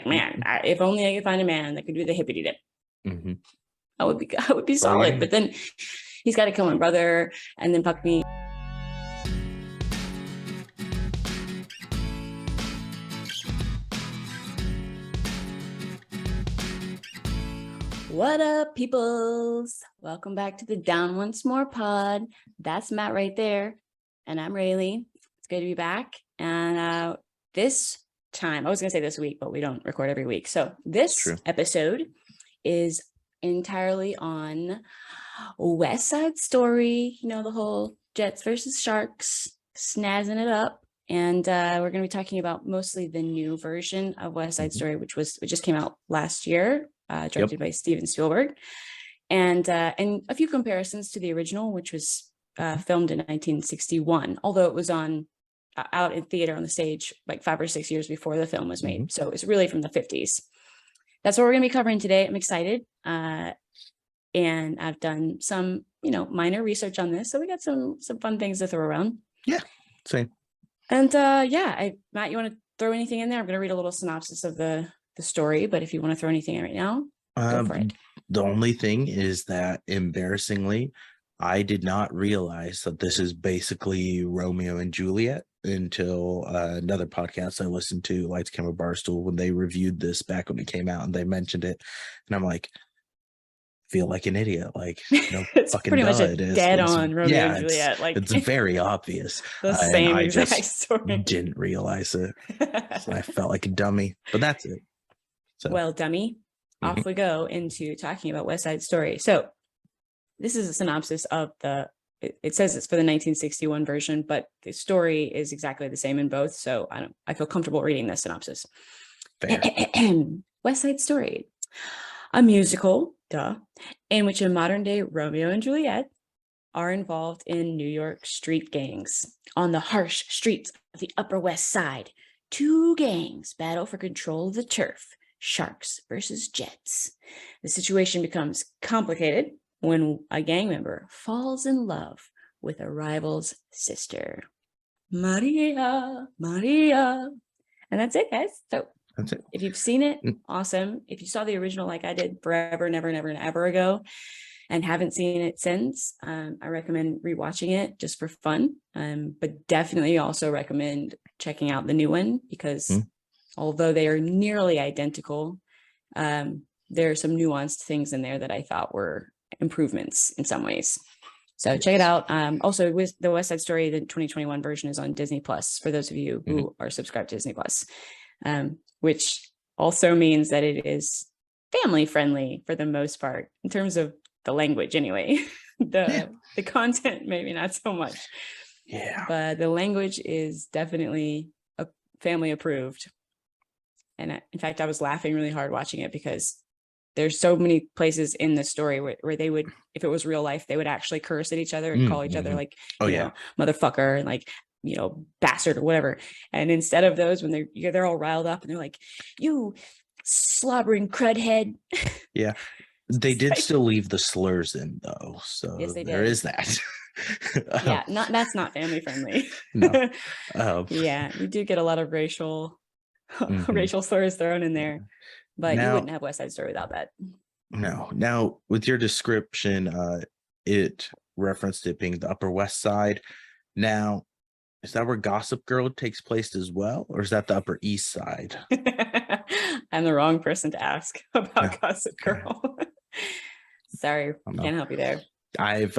like, man, if only I could find a man that could do the hippity dip. Mm-hmm. I would be solid. But then he's got to kill my brother and then fuck me. What up, peoples? Welcome back to the Down Once More pod. That's Matt right there. And I'm Rayleigh. It's good to be back. And this time, I was going to say this week, but we don't record every week. So this episode is entirely on West Side Story. You know, the whole Jets versus Sharks, snazzing it up. And we're going to be talking about mostly the new version of West Side Story, which just came out last year. Directed by Steven Spielberg, and a few comparisons to the original, which was filmed in 1961, although it was out in theater on the stage like 5 or 6 years before the film was made. So it's really from the 50s. That's what we're going to be covering today. I'm excited, and I've done some minor research on this, so we got some fun things to throw around. Yeah, same. And Matt, you want to throw anything in there? I'm going to read a little synopsis of the story, but if you want to throw anything in right now, go for it. The only thing is that, embarrassingly, I did not realize that this is basically Romeo and Juliet until another podcast I listened to, Lights, Camera, Barstool, when they reviewed this back when it came out, and they mentioned it, and I'm like, feel like an idiot. Like, no, it's fucking pretty much a dead on Romeo and Juliet. It's very obvious. The same exact story. Didn't realize it. So I felt like a dummy, but that's it. So. Well, dummy, off we go into talking about West Side Story. So this is a synopsis of it says it's for the 1961 version, but the story is exactly the same in both. So I feel comfortable reading the synopsis. West Side Story, a musical, in which a modern day Romeo and Juliet are involved in New York street gangs. On the harsh streets of the Upper West Side, two gangs battle for control of the turf. Sharks versus Jets. The situation becomes complicated when a gang member falls in love with a rival's sister. Maria. And that's it, guys. So that's it. If you've seen it, awesome. If you saw the original like I did forever, never and ever ago, and haven't seen it since, I recommend rewatching it just for fun. But definitely also recommend checking out the new one because although they are nearly identical, there are some nuanced things in there that I thought were improvements in some ways. So check it out. Also, with the West Side Story, the 2021 version is on Disney Plus for those of you who are subscribed to Disney Plus, which also means that it is family friendly for the most part in terms of the language. Anyway, the content maybe not so much. Yeah, but the language is definitely family approved. And in fact, I was laughing really hard watching it because there's so many places in the story where they would, if it was real life, they would actually curse at each other and call each other like, motherfucker and like, bastard or whatever. And instead of those, when they're all riled up and they're like, you slobbering crud head. Yeah. They did still leave the slurs in though. So yes, there is that. Yeah. That's not family friendly. No. Yeah. You do get a lot of racial slurs thrown in there, but you wouldn't have West Side Story without that. No. Now, with your description, it referenced it being the Upper West Side. Now, is that where Gossip Girl takes place as well, or is that the Upper East Side? I'm the wrong person to ask about Gossip Girl. Sorry, can't help you there. I've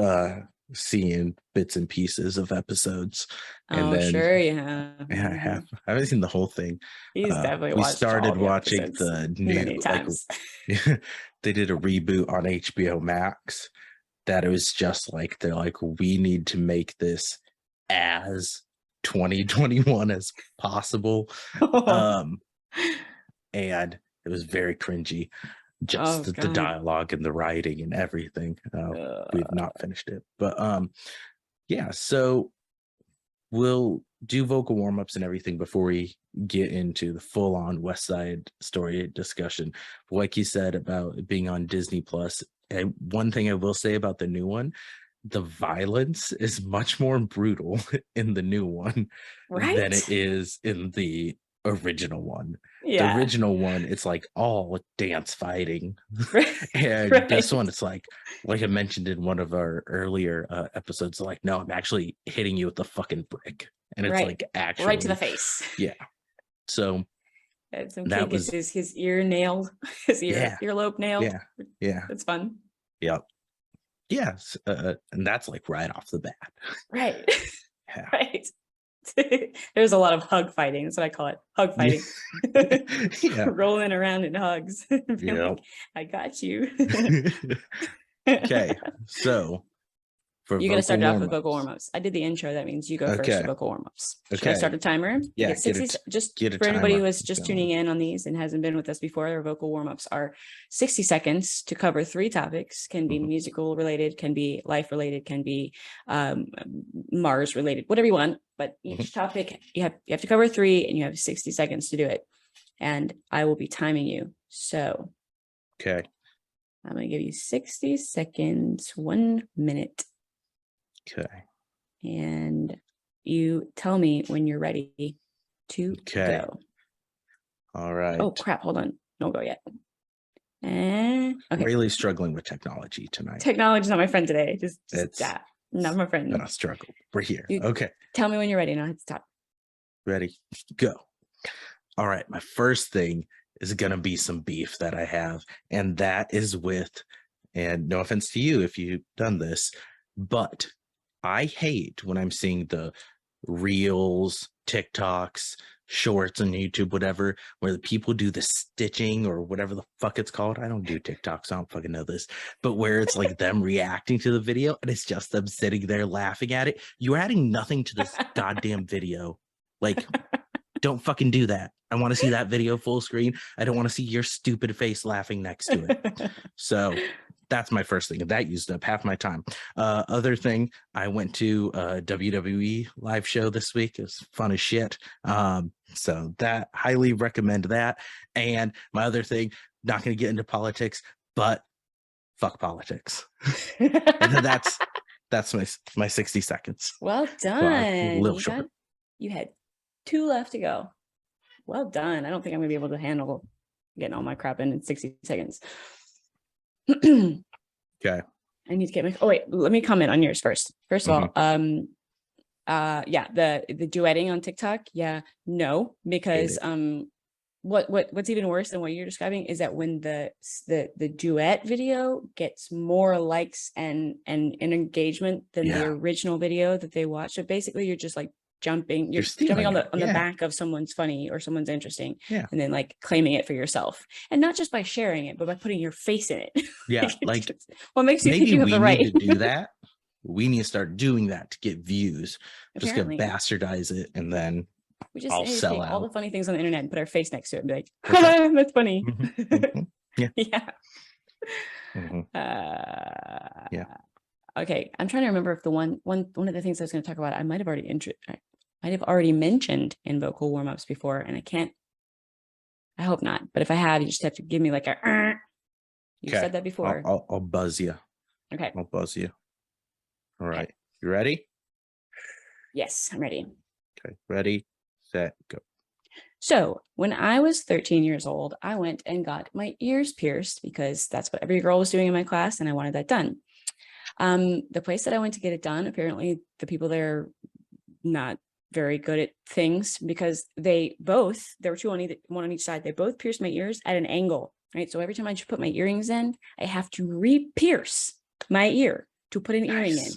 seen bits and pieces of episodes. And sure you have. Yeah, I have. I haven't seen the whole thing. He's definitely we watched started all the watching the new times. They did a reboot on HBO Max that it was just like they're like, we need to make this as 2021 as possible. And it was very cringy. Just the dialogue and the writing and everything. We've not finished it, but so we'll do vocal warm-ups and everything before we get into the full-on West Side Story discussion. Like you said about it being on Disney Plus, one thing I will say about the new one, the violence is much more brutal in the new one than it is in the original one. Yeah. The original one, it's like all dance fighting. Right. And this one, it's like I mentioned in one of our earlier episodes, like, no, I'm actually hitting you with the fucking brick. And it's Right. like actually Right to the face. Yeah. So Some that kid gets his ear nailed, his earlobe nailed. Yeah. That's fun. Yep. Yes. And that's like right off the bat. Right. Yeah. Right. There's a lot of hug fighting. That's what I call it. Hug fighting. Yeah. Rolling around in hugs. Yeah. Like, I got you. Okay. So for You're going to start it off with vocal warm-ups. warm-ups. I did the intro. That means you go first Okay. for vocal warm-ups. Should I Okay. start a timer? You Yeah, get 60, just get a for anybody timer who is just going. tuning in on these and hasn't been with us before, our vocal warm-ups are 60 seconds to cover 3 topics. Can be musical related, can be life related, can be Mars related, whatever you want. But each topic, you have to cover 3 and you have 60 seconds to do it. And I will be timing you. So Okay. I'm going to give you 60 seconds, 1 minute. Okay. And you tell me when you're ready to go. All right. Oh, crap. Hold on. Don't go yet. Okay. Really struggling with technology tonight. Technology's not my friend today. Just It's not my friend. been a struggle. We're here. Okay. Tell me when you're ready and I'll hit stop. Ready? Go. All right. My first thing is going to be some beef that I have. And that is with, and no offense to you if you've done this, but I hate when I'm seeing the reels, TikToks, shorts on YouTube, whatever, where the people do the stitching or whatever the fuck it's called. I don't do TikToks. I don't fucking know this, but where it's like them reacting to the video and it's just them sitting there laughing at it. You're adding nothing to this goddamn video. Like, don't fucking do that. I want to see that video full screen. I don't want to see your stupid face laughing next to it. So that's my first thing. That used up half my time. Other thing, I went to a WWE live show this week. It was fun as shit. So that, highly recommend that. And my other thing, not going to get into politics, but fuck politics. And then that's my 60 seconds. Well done. So a little short. You had 2 left to go. Well done. I don't think I'm gonna be able to handle getting all my crap in 60 seconds. Okay. I need to get my, oh wait, let me comment on yours first. First of all, yeah, the duetting on TikTok. Yeah, no, because what's even worse than what you're describing is that when the duet video gets more likes and engagement than the original video that they watch. So basically you're just like jumping on the back of someone's funny or someone's interesting, and then like claiming it for yourself, and not just by sharing it but by putting your face in it. Yeah. Like what makes you think you have the right to do that? We need to start doing that to get views. Apparently. Just gonna bastardize it and then we just I'll sell out all the funny things on the internet and put our face next to it and be like, that's funny. Yeah. Yeah. Okay, I'm trying to remember if the one of the things I was going to talk about, I might have already mentioned in vocal warm-ups before, and I hope not, but if I have, you just have to give me like a you said that before. I'll buzz you. Okay. I'll buzz you. All right. You ready? Yes, I'm ready. Okay. Ready, set, go. So when I was 13 years old, I went and got my ears pierced because that's what every girl was doing in my class, and I wanted that done. The place that I went to get it done, apparently the people there are not very good at things, because there were 2 one on each side. They both pierced my ears at an angle, right? So every time I just put my earrings in, I have to re-pierce my ear to put an earring in.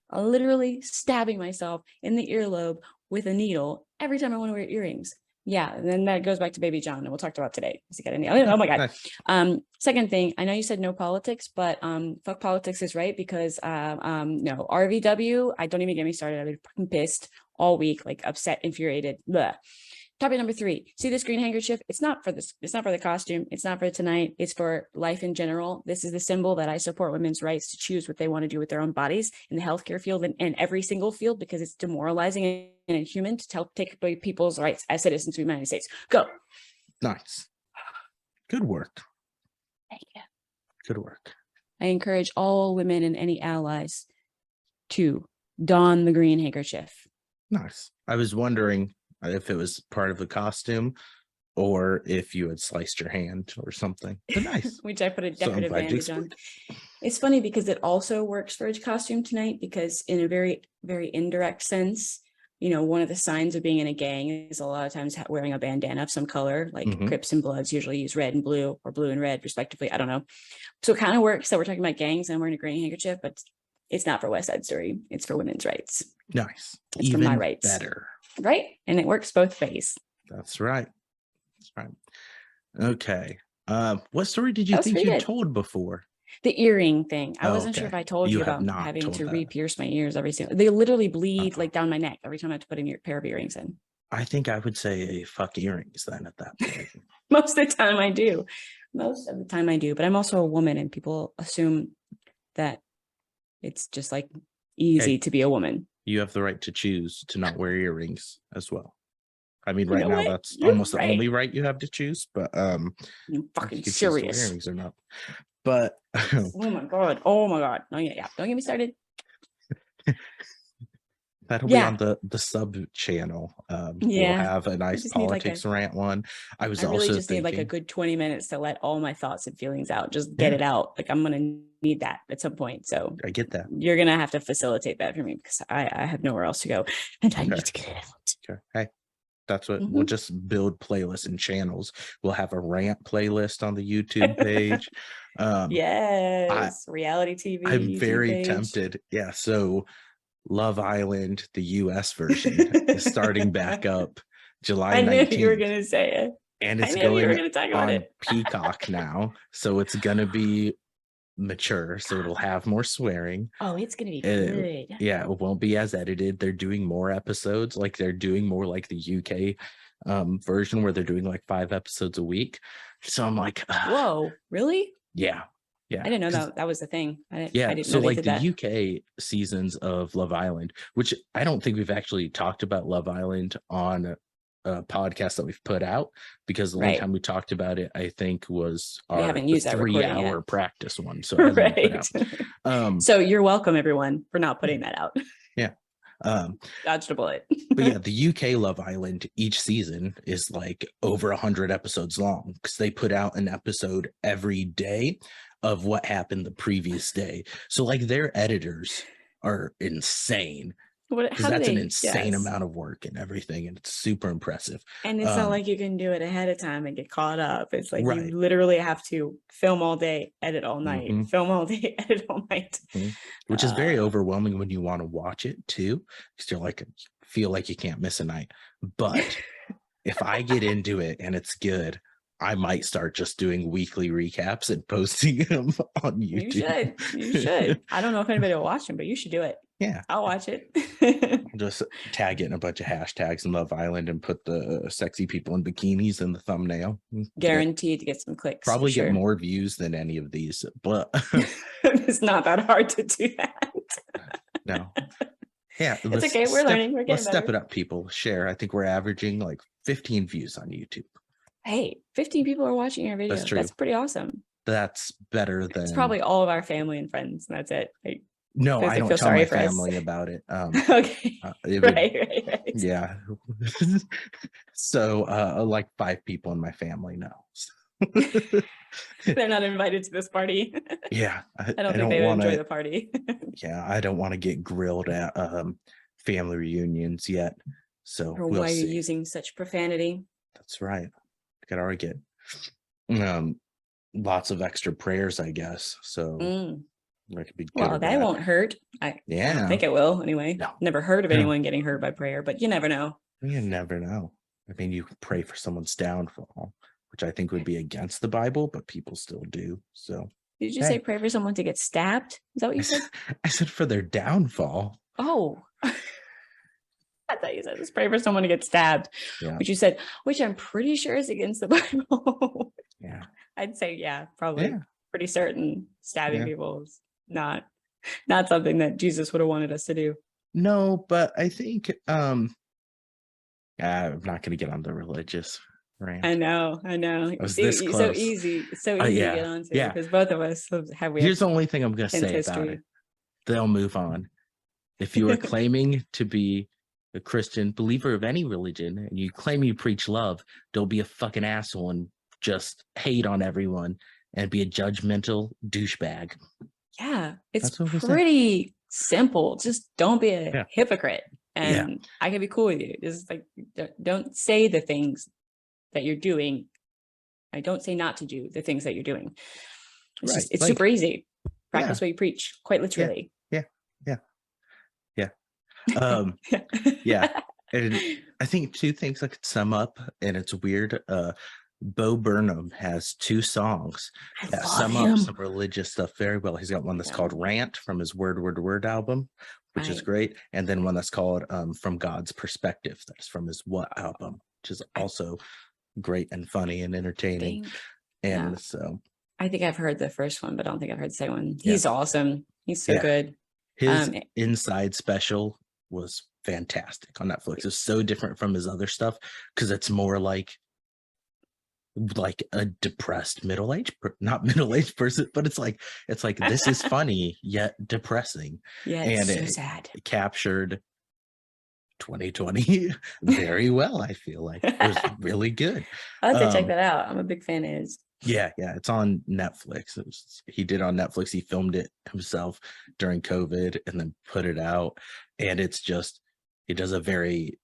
I'm literally stabbing myself in the earlobe with a needle every time I want to wear earrings. Yeah, and then that goes back to Baby John, and we'll talk about today. Oh my God. Second thing, I know you said no politics, but fuck politics is right, because no, RVW, I don't even get me started. I've been fucking pissed all week, like upset, infuriated. Blah. Topic number 3. See this green handkerchief? It's not for this. It's not for the costume. It's not for tonight. It's for life in general. This is the symbol that I support women's rights to choose what they want to do with their own bodies in the healthcare field and every single field, because it's demoralizing and inhuman to take away people's rights as citizens of the United States. Go. Nice. Good work. Thank you. Good work. I encourage all women and any allies to don the green handkerchief. Nice. I was wondering, if it was part of the costume or if you had sliced your hand or something. But nice. Which I put a So I'm decorative glad you bandage on. explained. It's funny because it also works for a costume tonight, because in a very, very indirect sense, you know, one of the signs of being in a gang is a lot of times wearing a bandana of some color, like Mhm. Crips and Bloods usually use red and blue or blue and red respectively. I don't know. So it kind of works that we're talking about gangs and I'm wearing a green handkerchief, but it's not for West Side Story. It's for women's rights. Nice. It's for Even my rights. better. Right? And it works both ways. That's right. That's right. Okay. What story did you That was think pretty you good. told before? The earring thing. I Oh, wasn't sure okay. if I told You you have about not having told to that. re-pierce my ears every single. They literally bleed Uh-oh. like down my neck every time I have to put a pair of earrings in. I think I would say fuck earrings then at that point. Most of the time I do. Most of the time I do. But I'm also a woman and people assume that it's just like easy to be a woman. You have the right to choose to not wear earrings as well. I mean, You right know now what? that's You're almost right. the only right you have to choose, but I'm you fucking can choose to wear serious. earrings or not. But Oh my god. Oh my god. No, yeah. Don't get me started. that'll be Yeah. on the sub channel. We'll Yeah. have a nice just need, like, politics rant one. I was I really also just need like a thinking, good 20 minutes to let all my thoughts and feelings out. Just get it out. Like I'm gonna need that at some point. So I get that. you're gonna have to facilitate that for me because I have nowhere else to go and I need to get it out. Okay. Hey, that's what we'll just build playlists and channels. We'll have a rant playlist on the YouTube page. Yes, reality TV. I'm YouTube very page. tempted. Yeah. So Love Island, the US version, is starting back up July 19th. I knew you were gonna say it. And it's I knew you were going gonna talk about on it. Peacock now. So it's gonna be mature. So it'll have more swearing. Oh, it's gonna be good. Yeah, it won't be as edited. They're doing more episodes. Like they're doing more like the UK version where they're doing like 5 episodes a week. So I'm like, whoa, really? Yeah. Yeah. I didn't know that was the thing. I didn't so know they like did the that. UK seasons of Love Island, which I don't think we've actually talked about Love Island on a podcast that we've put out, because the only time we talked about it, I think, was we our haven't used that 3-hour practice one. So it hasn't been put out. So you're welcome, everyone, for not putting that out. Yeah. Dodged a bullet. But yeah, the UK Love Island, each season is like over 100 episodes long because they put out an episode every day of what happened the previous day. So like their editors are insane. Because that's an insane amount of work and everything, and it's super impressive. And it's not like you can do it ahead of time and get caught up. It's like you literally have to film all day, edit all night, film all day, edit all night. Which is very overwhelming when you want to watch it too, because you're like, feel like you can't miss a night. But if I get into it and it's good, I might start just doing weekly recaps and posting them on YouTube. You should. I don't know if anybody will watch them, but you should do it. Yeah, I'll watch it. I'll just tag it in a bunch of hashtags in Love Island and put the sexy people in bikinis in the thumbnail. Guaranteed to get some clicks. Probably get more views than any of these, but it's not that hard to do that. No. Yeah, it's okay. We're learning. We're getting let's step it up, people. Share. I think we're averaging like 15 views on YouTube. Hey, 15 people are watching your video. That's true. That's pretty awesome. That's better than. It's probably all of our family and friends. And that's it. Like, no, I don't tell my family about it. Okay. Right. Yeah. So like 5 people in my family know. They're not invited to this party. Yeah. I don't think they would enjoy the party. Yeah, I don't want to get grilled at family reunions yet. So or why are you using such profanity? That's right. I could already get lots of extra prayers, I guess. So that could be good. Well, that won't hurt. I don't think it will anyway. No. Never heard of anyone getting hurt by prayer, but you never know. You never know. I mean, you can pray for someone's downfall, which I think would be against the Bible, but people still do. So did you say pray for someone to get stabbed? Is that what you said? I said for their downfall. Oh. I thought you said just pray for someone to get stabbed. Yeah. Which you said, which I'm pretty sure is against the Bible. Yeah. I'd say, yeah, probably. Yeah. Pretty certain stabbing people is not something that Jesus would have wanted us to do. No, but I think I'm not going to get on the religious rant. I know. I was this close. So easy to get onto. Because both of us have. Here's the only thing I'm going to say about it. They'll move on. If you are claiming to be a Christian believer of any religion and you claim you preach love, don't be a fucking asshole and just hate on everyone and be a judgmental douchebag. Yeah, it's That's what we say. pretty simple. Just don't be a Yeah. hypocrite, and I can be cool with you. Just like don't say the things that you're doing. I don't say not to do the things that you're doing. It's just, it's Like, super easy. Practice what you preach, quite literally. Yeah. Yeah. And I think two things I could sum up, and it's weird. Bo Burnham has two songs I that love sum up him. some religious stuff very well. He's got one that's called Rant from his Word album, which is great. And then one that's called From God's Perspective. That's from his What album, which is also great and funny and entertaining. And so I think I've heard the first one, but I don't think I've heard the second one. He's awesome. He's so good. His Inside special was fantastic on Netflix. It's so different from his other stuff because it's more like a depressed not middle-aged person, but it's like this is funny yet depressing. Yeah, and it's so sad. It captured 2020 very well. I feel like it was really good. I'll have to check that out. I'm a big fan of his. Yeah, it's on Netflix. He did on Netflix. He filmed it himself during COVID and then put it out. And it's just, he does a very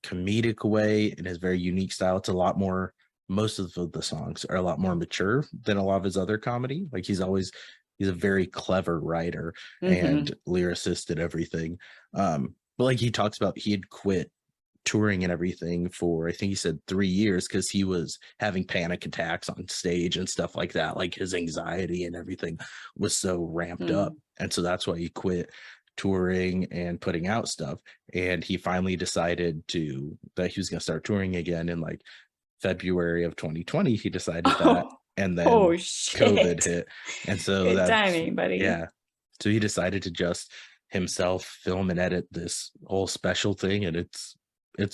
comedic way in his very unique style. It's a lot more, most of the songs are a lot more mature than a lot of his other comedy. Like he's a very clever writer and lyricist and everything. But like he talks about, he had quit touring and everything for, I think he said 3 years, because he was having panic attacks on stage and stuff like that. Like his anxiety and everything was so ramped up. And so that's why he quit touring and putting out stuff. And he finally decided that he was going to start touring again in like February of 2020. He decided that. And then COVID hit. And so good timing, buddy. Yeah. So he decided to just himself film and edit this whole special thing. And it's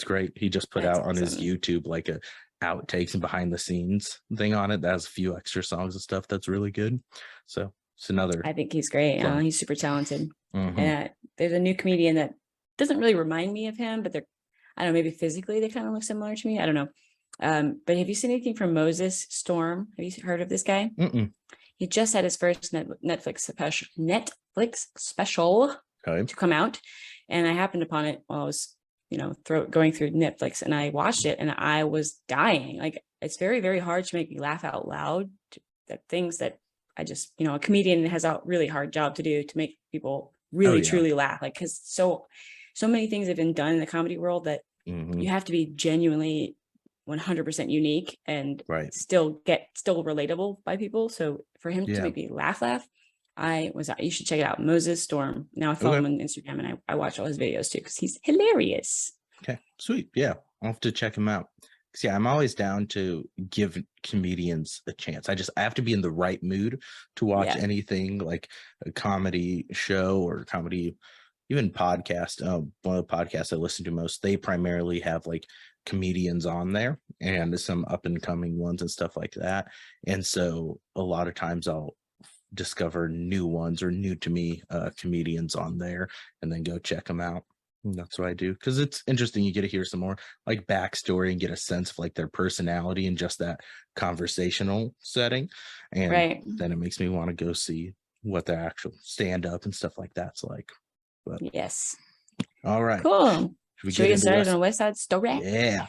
great. He just put out on his YouTube like a outtakes and behind the scenes thing on it that has a few extra songs and stuff that's really good. So it's another. I think he's great. He's super talented. And there's a new comedian that doesn't really remind me of him, but they're, I don't know, maybe physically they kind of look similar to me. I don't know. But have you seen anything from Moses Storm? Have you heard of this guy? He just had his first Netflix special to come out, and I happened upon it while I was going through Netflix, and I watched it and I was dying. Like, it's very, very hard to make me laugh out loud at things that I just, a comedian has a really hard job to do to make people really truly laugh. Like, because so many things have been done in the comedy world that you have to be genuinely 100% unique and still relatable by people. So for him to make me laugh, you should check it out. Moses Storm. Now I follow him on Instagram and I watch all his videos too, because he's hilarious. Okay, sweet. Yeah, I'll have to check him out. Yeah, I'm always down to give comedians a chance. I have to be in the right mood to watch anything, like a comedy show or comedy, even podcast. One of the podcasts I listen to most, they primarily have like comedians on there and some up and coming ones and stuff like that. And so a lot of times I'll discover new ones or new to me comedians on there and then go check them out. And that's what I do, because it's interesting. You get to hear some more like backstory and get a sense of like their personality in just that conversational setting, and then it makes me want to go see what their actual stand up and stuff like that's like. But yes, all right, cool. Should we get started on West Side Story? Yeah.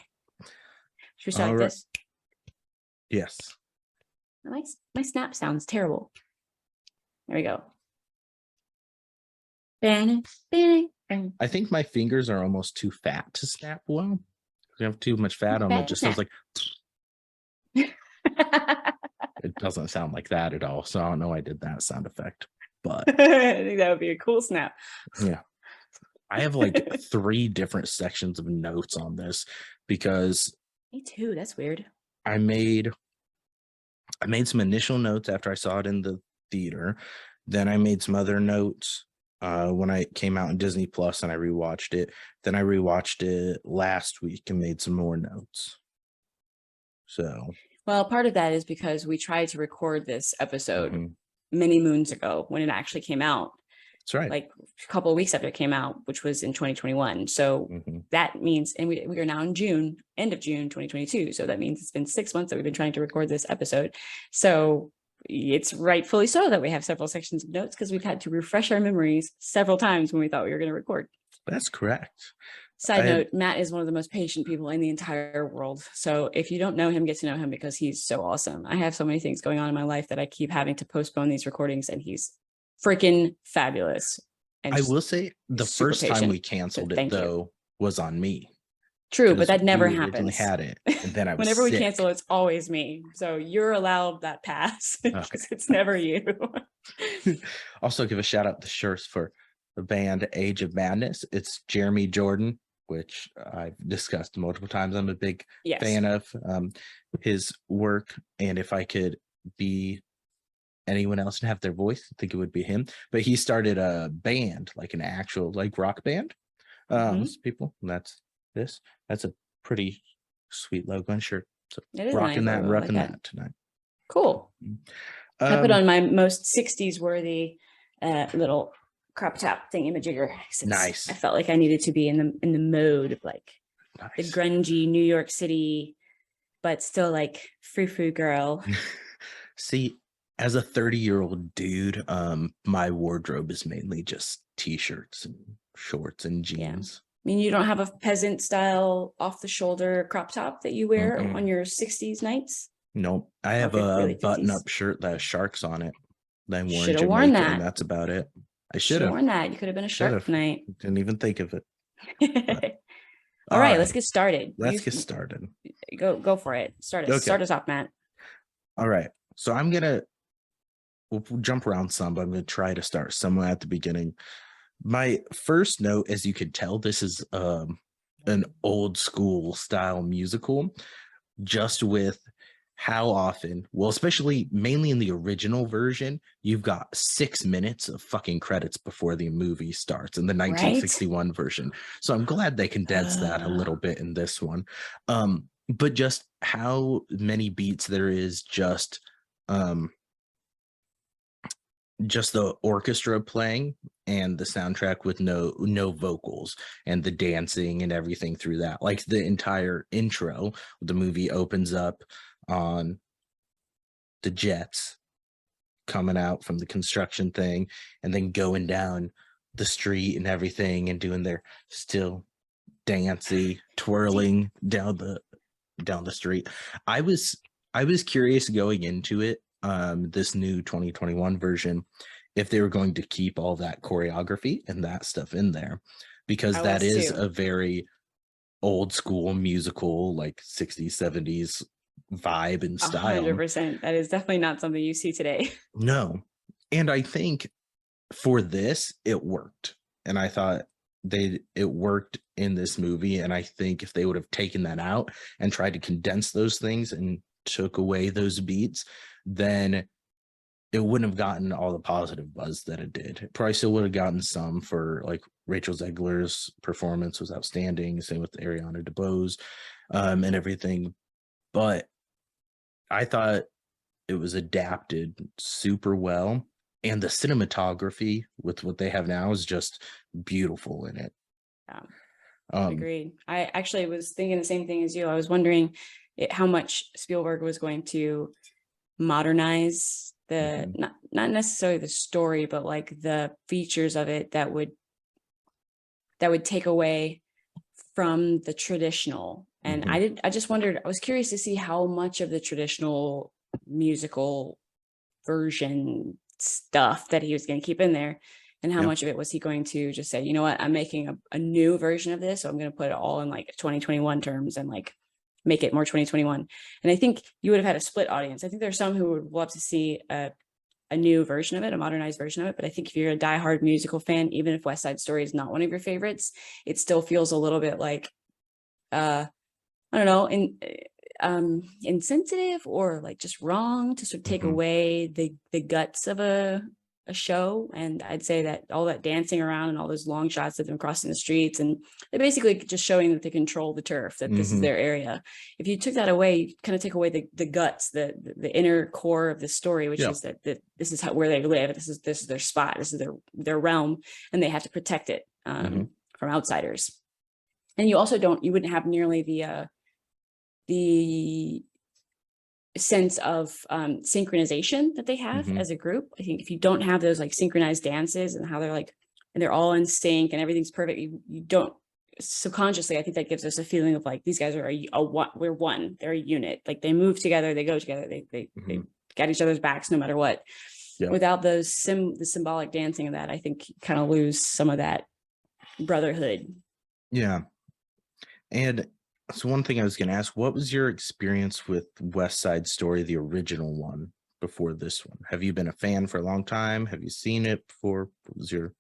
Should we start like this? Yes. My snap sounds terrible. There we go. I think my fingers are almost too fat to snap well. You have too much fat on it. It just sounds like it doesn't sound like that at all. So I don't know why I did that sound effect, but I think that would be a cool snap. Yeah. I have like 3 different sections of notes on this because me too. That's weird. I made some initial notes after I saw it in the theater. Then I made some other notes when I came out in Disney Plus and I rewatched it. Then I rewatched it last week and made some more notes. So, well, part of that is because we tried to record this episode many moons ago when it actually came out. That's right. like a couple of weeks after it came out, which was in 2021. So that means, and we are now in June, end of June 2022. So that means it's been 6 months that we've been trying to record this episode. So it's rightfully so that we have several sections of notes, because we've had to refresh our memories several times when we thought we were going to record. That's correct. Side note, Matt is one of the most patient people in the entire world. So if you don't know him, get to know him, because he's so awesome. I have so many things going on in my life that I keep having to postpone these recordings, and he's freaking fabulous. And I will say the first time we canceled it though was on me. True, but that never happens. Had it, and then I was whenever sick. We cancel, it's always me. So you're allowed that pass. Okay. It's never you. Also, give a shout out to shirts for the band Age of Madness. It's Jeremy Jordan, which I've discussed multiple times. I'm a big fan of his work, and if I could be anyone else and have their voice, I think it would be him. But he started a band, like an actual like rock band. People, and that's a pretty sweet logo and shirt. So rocking nice that and roughing that tonight. Cool. I put on my most 60s worthy little crop top thingy-majigger. Nice. I felt like I needed to be in the mode of like the grungy New York City, but still like frou-frou girl. See, as a 30-year-old dude, my wardrobe is mainly just t-shirts and shorts and jeans. I mean, you don't have a peasant style off the shoulder crop top that you wear on your 60s nights? Nope. I have a button-up shirt that has sharks on it. Then should have worn that. And that's about it. I should have worn that. You could have been a shark tonight. Didn't even think of it. All right, let's get started. Let's get started. Go for it. Start us off, Matt. All right. So we'll jump around some, but I'm going to try to start somewhere at the beginning. My first note, as you could tell, this is an old school style musical, just with how often, well, especially mainly in the original version, you've got 6 minutes of fucking credits before the movie starts in the 1961 version. So I'm glad they condensed that a little bit in this one. But just how many beats there is, just the orchestra playing and the soundtrack with no vocals, and the dancing and everything through that. Like the entire intro, the movie opens up on the jets coming out from the construction thing and then going down the street and everything and doing their still dancey twirling down the street. I was curious going into it, this new 2021 version, if they were going to keep all that choreography and that stuff in there, because that is a very old school musical, like 60s, 70s vibe and style. 100%. That is definitely not something you see today. No. And I think for this, it worked. And I thought it worked in this movie. And I think if they would have taken that out and tried to condense those things and took away those beats, then it wouldn't have gotten all the positive buzz that it did. It probably still would have gotten some, for like Rachel Zegler's performance was outstanding. Same with Ariana DeBose and everything. But I thought it was adapted super well. And the cinematography with what they have now is just beautiful in it. Yeah, agreed. I actually was thinking the same thing as you. I was wondering how much Spielberg was going to modernize the not necessarily the story, but like the features of it that would take away from the traditional. And I just wondered, I was curious to see how much of the traditional musical version stuff that he was going to keep in there, and how much of it was he going to just say, you know what, I'm making a new version of this, so I'm going to put it all in like 2021 terms and like make it more 2021. And I think you would have had a split audience. I think there's some who would love to see a new version of it, a modernized version of it. But I think if you're a diehard musical fan, even if West Side Story is not one of your favorites, it still feels a little bit like, I don't know, insensitive, or like just wrong to sort of take away the guts of a a show. And I'd say that all that dancing around and all those long shots of them crossing the streets, and they're basically just showing that they control the turf, that this is their area. If you took that away, you kind of take away the guts, the inner core of the story, which is that this is where they live. This is their spot. This is their realm, and they have to protect it from outsiders. And you wouldn't have nearly the sense of synchronization that they have as a group. I think if you don't have those like synchronized dances and how they're like, and they're all in sync and everything's perfect, you don't subconsciously, I think that gives us a feeling of like, these guys are we're one, they're a unit. Like they move together, they go together, they got each other's backs no matter what. Without the symbolic dancing of that, I think you kind of lose some of that brotherhood. Yeah. And so one thing I was going to ask, what was your experience with West Side Story, the original one, before this one? Have you been a fan for a long time? Have you seen it before? What was your...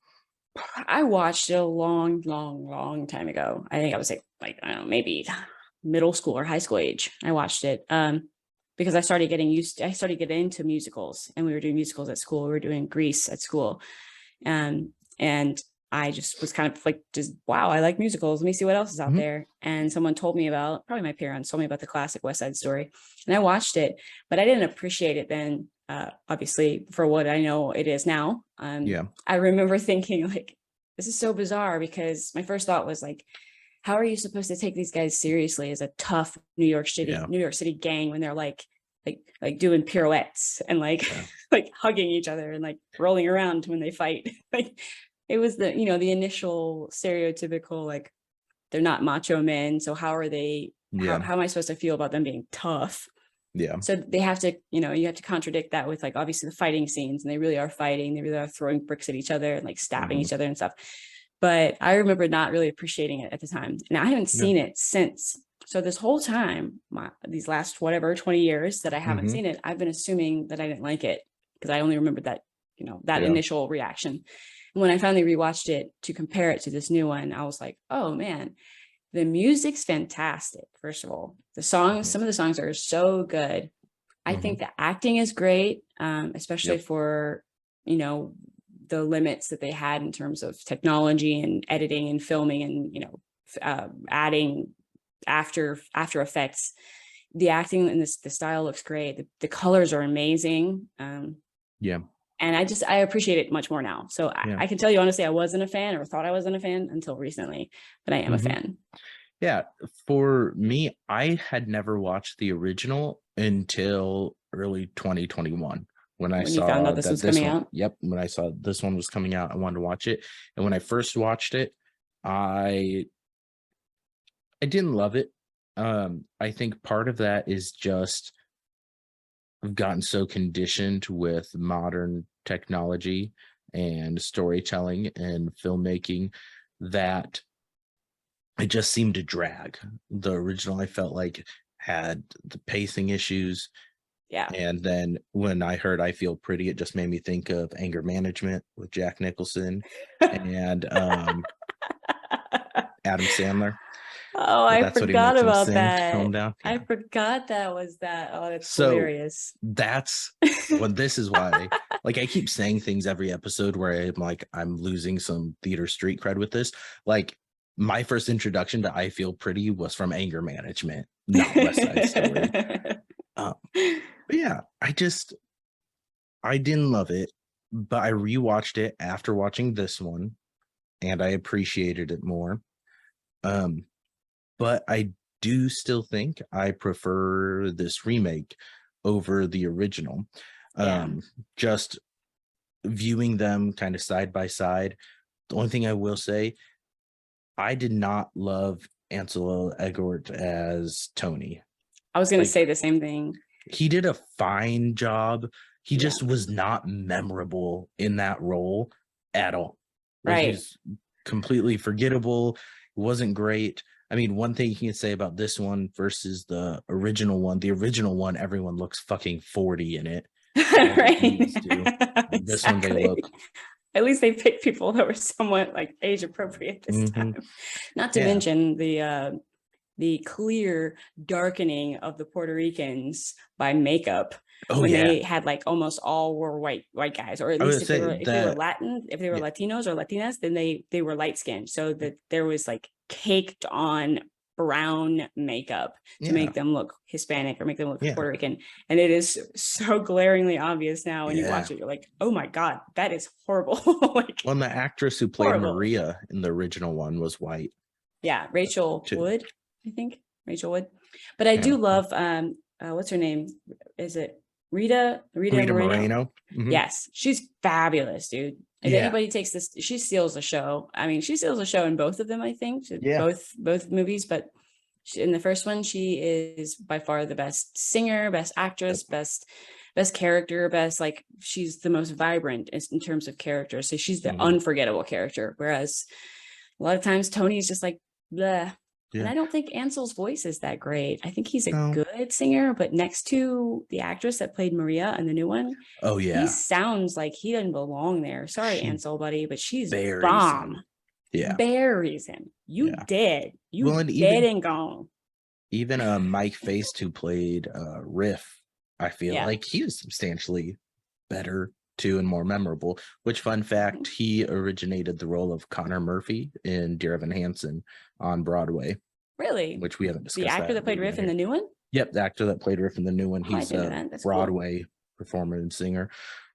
I watched it a long time ago. I think I was like I don't know, maybe middle school or high school age. I watched it because I started getting into musicals, and we were doing musicals at school. We were doing Grease at school, and I just was kind of like, wow, I like musicals. Let me see what else is out there. And someone told me probably my parents told me about the classic West Side Story, and I watched it, but I didn't appreciate it then, obviously, for what I know it is now. I remember thinking like, this is so bizarre, because my first thought was like, how are you supposed to take these guys seriously as a tough New York City gang when they're like doing pirouettes and like hugging each other and like rolling around when they fight? Like, it was the initial stereotypical, like, they're not macho men. So how are they, how am I supposed to feel about them being tough? So they have to, you have to contradict that with like, obviously the fighting scenes, and they really are fighting. They really are throwing bricks at each other and like stabbing each other and stuff. But I remember not really appreciating it at the time. And I haven't seen it since. So this whole time, these last 20 years that I haven't seen it, I've been assuming that I didn't like it, because I only remembered that, that initial reaction. And when I finally rewatched it to compare it to this new one, I was like, oh man, the music's fantastic. First of all, the songs, some of the songs are so good. I think the acting is great, especially for, the limits that they had in terms of technology and editing and filming and, adding after effects. The acting and the style looks great. The colors are amazing. And I appreciate it much more now. So I can tell you honestly, I wasn't a fan, or thought I wasn't a fan until recently, but I am a fan. Yeah. For me, I had never watched the original until early 2021. When I saw you found out this was coming out? When I saw this one was coming out, I wanted to watch it. And when I first watched it, I didn't love it. I think part of that is just I've gotten so conditioned with modern technology and storytelling and filmmaking that it just seemed to drag. The original, I felt like, had the pacing issues. And then when I heard I Feel Pretty, it just made me think of Anger Management with Jack Nicholson and Adam Sandler. Oh, I forgot about that. I forgot that was that. Oh, that's hilarious. That's this is why, like, I keep saying things every episode where I'm like, I'm losing some theater street cred with this. Like, my first introduction to I Feel Pretty was from Anger Management, not West Side Story. But yeah, I didn't love it, but I rewatched it after watching this one, and I appreciated it more. But I do still think I prefer this remake over the original. Just viewing them kind of side by side. The only thing I will say, I did not love Ansel Elgort as Tony. I was going to say the same thing. He did a fine job. He just was not memorable in that role at all. He's completely forgettable. It wasn't great. I mean, one thing you can say about this one versus the original one, everyone looks fucking 40 in it. This one, they look. At least they picked people that were somewhat like age appropriate this time. Not to mention the clear darkening of the Puerto Ricans by makeup. Oh when yeah. they had like almost all were white guys, or at I least would if they were say that Latin, if they were yeah. Latinos or Latinas, then they were light skinned. So that there was like caked on brown makeup to Yeah. make them look Hispanic or make them look Yeah. Puerto Rican. And it is so glaringly obvious now when you watch Yeah. it. You're like, oh my God, that is horrible. Like, Well, and the actress who played horrible. Maria in the original one was white Yeah, Rachel too. Wood, I think. Rachel Wood. But I do love what's her name? Is it Rita Moreno? Moreno. Mhm. Yes, she's fabulous, dude. If Yeah. anybody takes this, she steals the show. I mean, she steals the show in both of them, I think. Yeah. Both movies, but in the first one, she is by far the best singer, best actress, best character, best, like, she's the most vibrant in terms of character. So she's the unforgettable character. Whereas a lot of times Tony's just like, bleh. Yeah. And I don't think Ansel's voice is that great. I think he's a No. good singer, but next to the actress that played Maria in the new one, Oh yeah. he sounds like he doesn't belong there. Sorry, She Ansel, buddy, but she's buries bomb. him. Yeah. Buries him. You Yeah. dead. You Well, and dead and gone. Even Mike Faced, who played Riff, I feel Yeah. like he was substantially better too and more memorable. Which, fun fact, he originated the role of Connor Murphy in Dear Evan Hansen on Broadway. Really? Which we haven't discussed. The actor that played Riff in the new one? Yep, the actor that played Riff in the new one. Oh, I He's didn't know a that. That's Broadway performer and singer.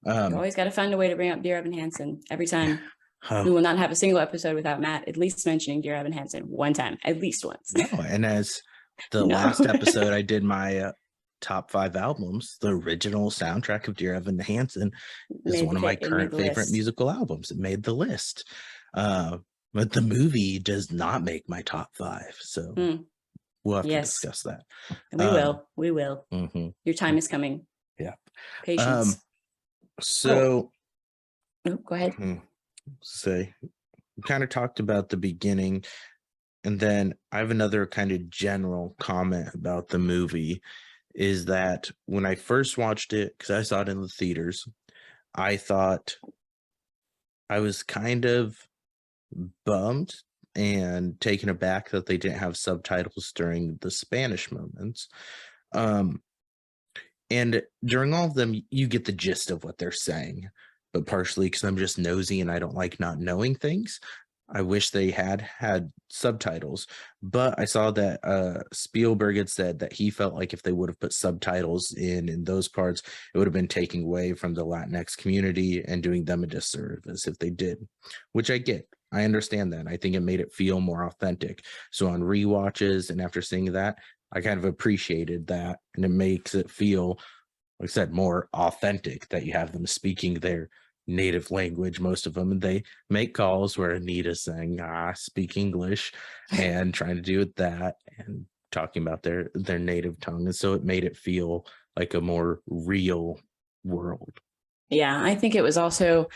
You always got to find a way to bring up Dear Evan Hansen every time. Oh. We will not have a single episode without Matt at least mentioning Dear Evan Hansen one time, at least once. No, and as the last episode, I did my top 5 albums. The original soundtrack of Dear Evan Hansen is one of my current favorite musical albums. It made the list. But the movie does not make my top 5. So we'll have to discuss that. We will. Your time is coming. Yeah. Patience. So go ahead. Say, we kind of talked about the beginning, and then I have another kind of general comment about the movie, is that when I first watched it, because I saw it in the theaters, I thought I was kind of bummed and taken aback that they didn't have subtitles during the Spanish moments. And during all of them, you get the gist of what they're saying, but partially because I'm just nosy and I don't like not knowing things. I wish they had subtitles, but I saw that Spielberg had said that he felt like if they would have put subtitles in those parts, it would have been taking away from the Latinx community and doing them a disservice if they did, which I get. I understand that. I think it made it feel more authentic. So on rewatches and after seeing that, I kind of appreciated that, and it makes it feel, like I said, more authentic that you have them speaking their native language, most of them, and they make calls where Anita's saying, speak English, and trying to do with that and talking about their native tongue. And so it made it feel like a more real world. Yeah, I think it was also,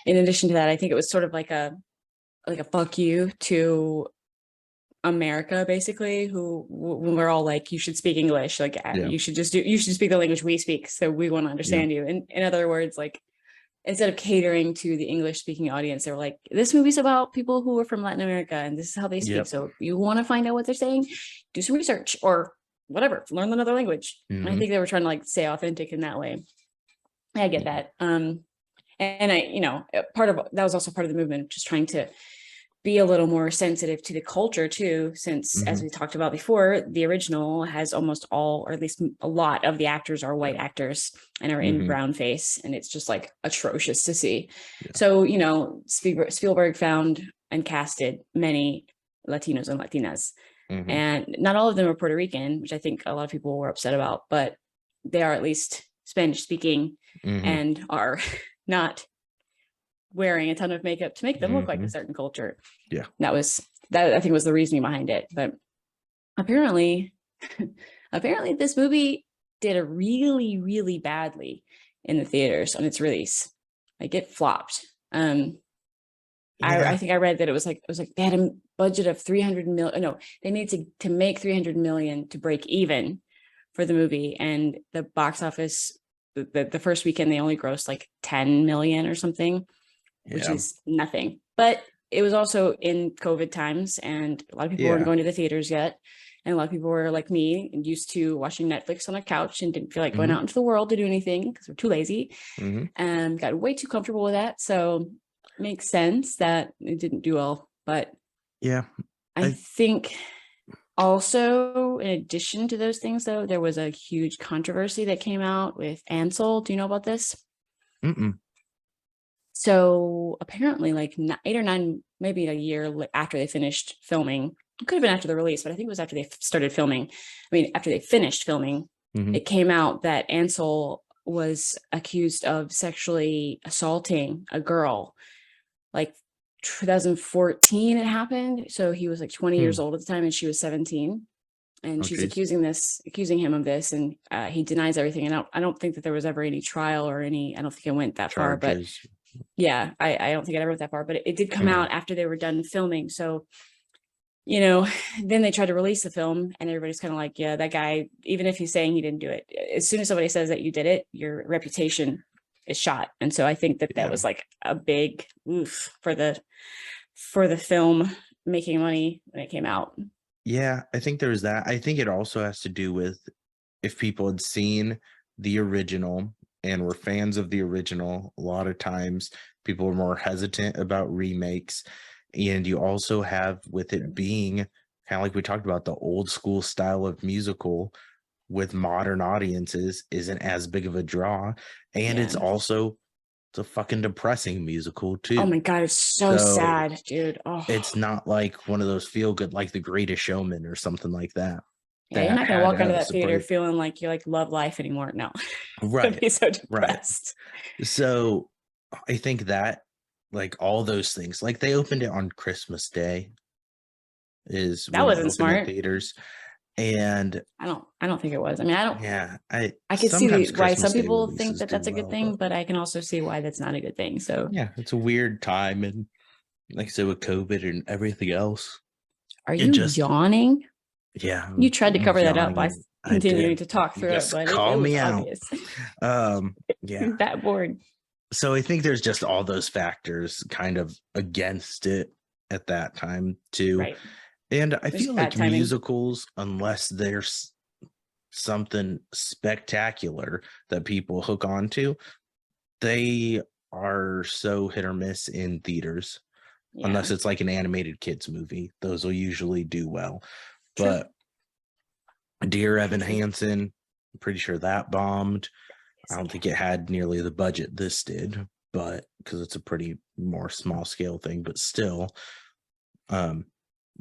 in addition to that, I think it was sort of like a fuck you to America, basically, who when we're all like, you should speak English, like you should speak the language we speak, so we want to understand you. And in other words, like, instead of catering to the English speaking audience, they were like, this movie's about people who are from Latin America and this is how they speak. So if you want to find out what they're saying, do some research or whatever, learn another language. I think they were trying to like stay authentic in that way. I get that. And I, part of that was also part of the movement, just trying to be a little more sensitive to the culture too, since as we talked about before, the original has almost all, or at least a lot of the actors are white actors and are in brown face, and it's just like atrocious to see. So Spielberg found and casted many Latinos and Latinas, and not all of them are Puerto Rican, which I think a lot of people were upset about, but they are at least Spanish speaking and are not wearing a ton of makeup to make them look like a certain culture. That I think was the reasoning behind it. But apparently this movie did a really, really badly in the theaters on its release. Like, it flopped. I think I read that it was like they had a budget of 300 million. No, they needed to make 300 million to break even for the movie, and the box office the first weekend they only grossed like 10 million or something, which is nothing. But it was also in COVID times, and a lot of people weren't going to the theaters yet. And a lot of people were like me and used to watching Netflix on a couch and didn't feel like going Mhm. out into the world to do anything because we're too lazy Mhm. and got way too comfortable with that. So it makes sense that it didn't do well. But Yeah. I think also, in addition to those things, though, there was a huge controversy that came out with Ansel. Do you know about this? Mm-mm. So apparently, like 8 or 9, maybe a year after they finished filming, it could have been after the release, but I think it was after they started filming. I mean, after they finished filming, Mhm. it came out that Ansel was accused of sexually assaulting a girl. Like 2014, it happened. So he was like 20 years old at the time, and she was 17. And Oh, she's geez. accusing him of this, and he denies everything. And I don't think that there was ever any trial or any. I don't think it went that far, but Charges. yeah, I don't think it ever went that far. But it did come Mhm. out after they were done filming. So, then they tried to release the film, and everybody's kind of like, yeah, that guy, even if he's saying he didn't do it, as soon as somebody says that you did it, your reputation is shot. And so I think that Yeah. was like a big oof for the film making money when it came out. Yeah, I think there's that. I think it also has to do with if people had seen the original and were fans of the original, a lot of times people are more hesitant about remakes. And you also have with it being kind of like we talked about, the old school style of musical with modern audiences isn't as big of a draw. And it's Yeah. also it's a fucking depressing musical too. Oh my God, it's so sad, dude. Oh, It's not like one of those feel good, like The Greatest Showman or something like that. yeah, you're not gonna had walk out of a that theater break. feeling like you like love life anymore. No, I'd Right, be so right. depressed. So I think that like all those things, like they opened it on Christmas Day is That when it wasn't opened at smart. theaters. And I don't think it was. I mean, yeah, I could see sometimes why some Christmas Day people think releases that do that's a good well, but thing, but I can also see why that's not a good thing. So, yeah, it's a weird time. And like I said, with COVID and everything else, are it you just, yawning? yeah, You I'm tried to cover that up by yawning. I continuing did. to talk You through it, just but call it was me out. obvious. Yeah. He's that bored. So I think there's just all those factors kind of against it at that time too. Right. And I It's feel bad like timing. musicals, unless there's something spectacular that people hook onto, they are so hit or miss in theaters. Yeah. Unless it's like an animated kids movie, those will usually do well. True. But Dear Evan Hansen, I'm pretty sure that bombed. I don't think it had nearly the budget this did, but because it's a pretty more small scale thing, but still,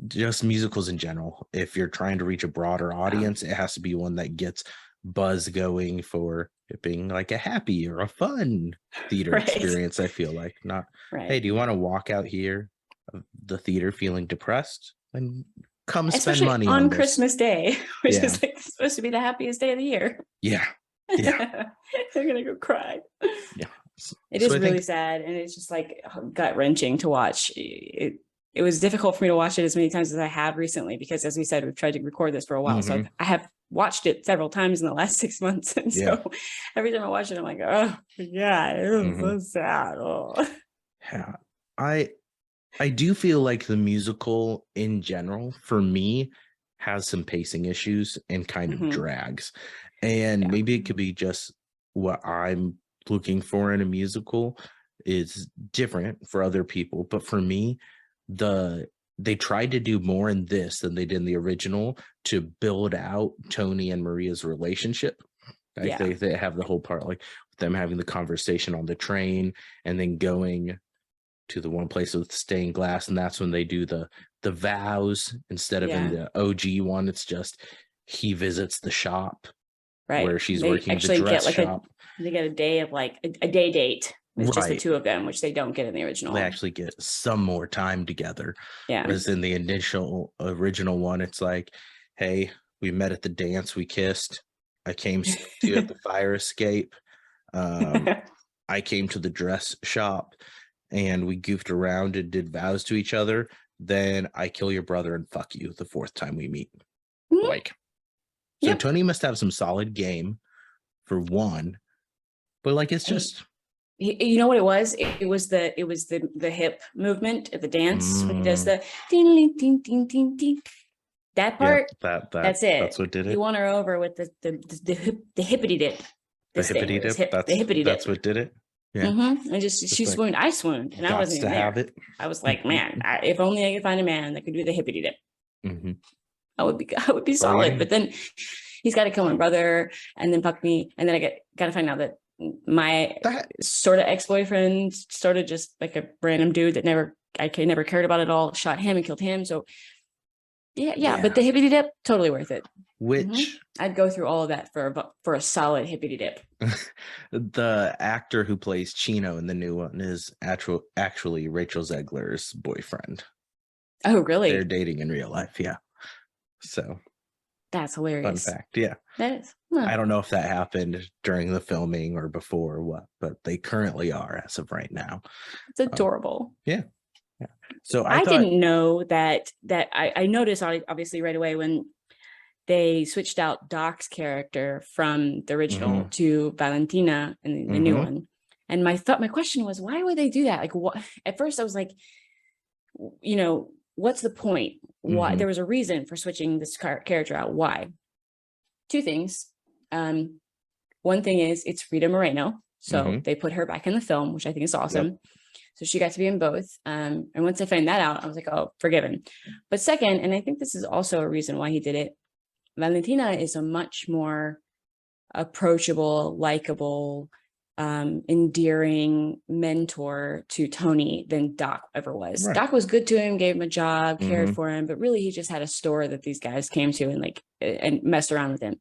just musicals in general. If you're trying to reach a broader audience, it has to be one that gets buzz going for it being like a happy or a fun theater Right. experience. I feel like not, Right. hey, do you want to walk out here of the theater feeling depressed? And come spend Especially money on on this. Christmas Day, which Yeah. is like supposed to be the happiest day of the year. Yeah. Yeah. They're gonna go cry. Yeah. It So is I really think, sad, and it's just like gut wrenching to watch. It was difficult for me to watch it as many times as I have recently because, as we said, we've tried to record this for a while. So I have watched it several times in the last 6 months, and so every time I watch it, I'm like, oh yeah, it was so sad. Oh. Yeah. I do feel like the musical in general, for me, has some pacing issues and kind of drags. And maybe it could be just what I'm looking for in a musical is different for other people. But for me, they tried to do more in this than they did in the original to build out Tony and Maria's relationship. Like they have the whole part, like them having the conversation on the train and then going to the one place with stained glass, and that's when they do the vows instead of in the OG one. It's just he visits the shop where she's working the dress shop. They get a day of like a day date. It's just the two of them, which they don't get in the original. They actually get some more time together. Yeah. Whereas in the original one, it's like, hey, we met at the dance, we kissed. I came to you at the fire escape. I came to the dress shop and we goofed around and did vows to each other. Then I kill your brother and fuck you the fourth time we meet. Like, so Tony must have some solid game for one, but like, it's just, you know what it was? It was the hip movement at the dance when he does the ding ding ding ding ding. That part, that's it. That's what did He it. won her over with the hippity dip. The This thing hippity with his dip. hip, the hippity dip. That's what did it. Yeah. And just she like, swooned, I swooned, and I gots wasn't to even there. have it. I was like, man, if only I could find a man that could do the hippity dip. Mhm. I would be solid. But then he's got to kill my brother and then fuck me, and then I got to find out that my sort of ex-boyfriend, sort of just like a random dude that never cared about at all, shot him and killed him. So yeah. But the hippity dip, totally worth it. Which I'd go through all of that for a solid hippity dip. The actor who plays Chino in the new one is actually Rachel Zegler's boyfriend. Oh, really? They're dating in real life, yeah. So that's hilarious. Fun fact, yeah. That is. Huh. I don't know if that happened during the filming or before or what, but they currently are as of right now. It's adorable. Yeah. So I didn't know that I noticed obviously right away when they switched out Doc's character from the original to Valentina in the new one. And my question was, why would they do that? Like, what? At first I was like, what's the point? Why? There was a reason for switching this character out. Why? Two things. One thing is it's Rita Moreno. So they put her back in the film, which I think is awesome. Yep. So she got to be in both. And once I found that out, I was like, oh, forgiven. But second, and I think this is also a reason why he did it, Valentina is a much more approachable, likable, endearing mentor to Tony than Doc ever was. Right. Doc was good to him, gave him a job, cared for him, but really he just had a store that these guys came to and messed around with him.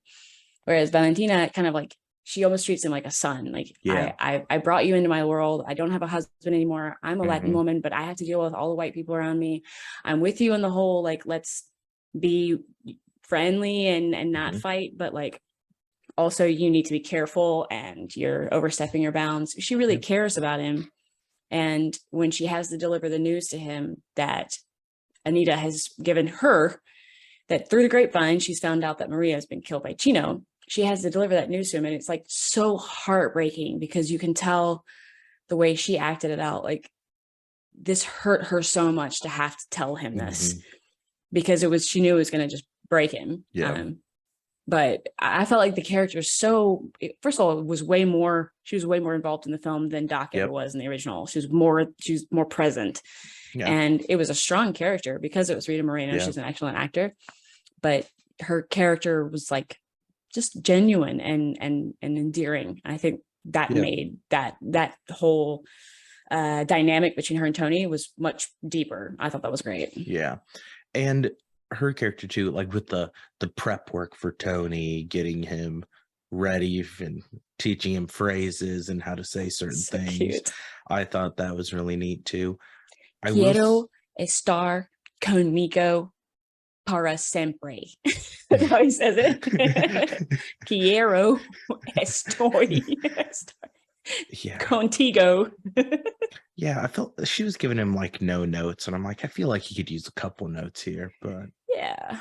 Whereas Valentina kind of like, she almost treats him like a son. Like, I brought you into my world. I don't have a husband anymore. I'm a Latin woman, but I have to deal with all the white people around me. I'm with you in the whole, like, let's be friendly and not fight, but like, also you need to be careful and you're overstepping your bounds. She really cares about him. And when she has to deliver the news to him that Anita has given her, that through the grapevine, she's found out that Maria has been killed by Chino, she has to deliver that news to him. And it's like so heartbreaking because you can tell the way she acted it out. Like, this hurt her so much to have to tell him this because she knew it was going to just break him. Yeah. But I felt like the character first of all, she was way more involved in the film than Doc ever was in the original. She was more present. Yeah. And it was a strong character because it was Rita Moreno. Yeah. She's an excellent actor, but her character was like just genuine and endearing. I think that made that whole dynamic between her and Tony was much deeper. I thought that was great. Yeah. And her character too, like with the prep work for Tony, getting him ready and teaching him phrases and how to say certain things. Cute. I thought that was really neat too. Quiero estar conmigo para siempre. That's how he says it. Quiero estoy contigo. Yeah, I felt she was giving him like no notes, and I'm like, I feel like he could use a couple notes here, but yeah.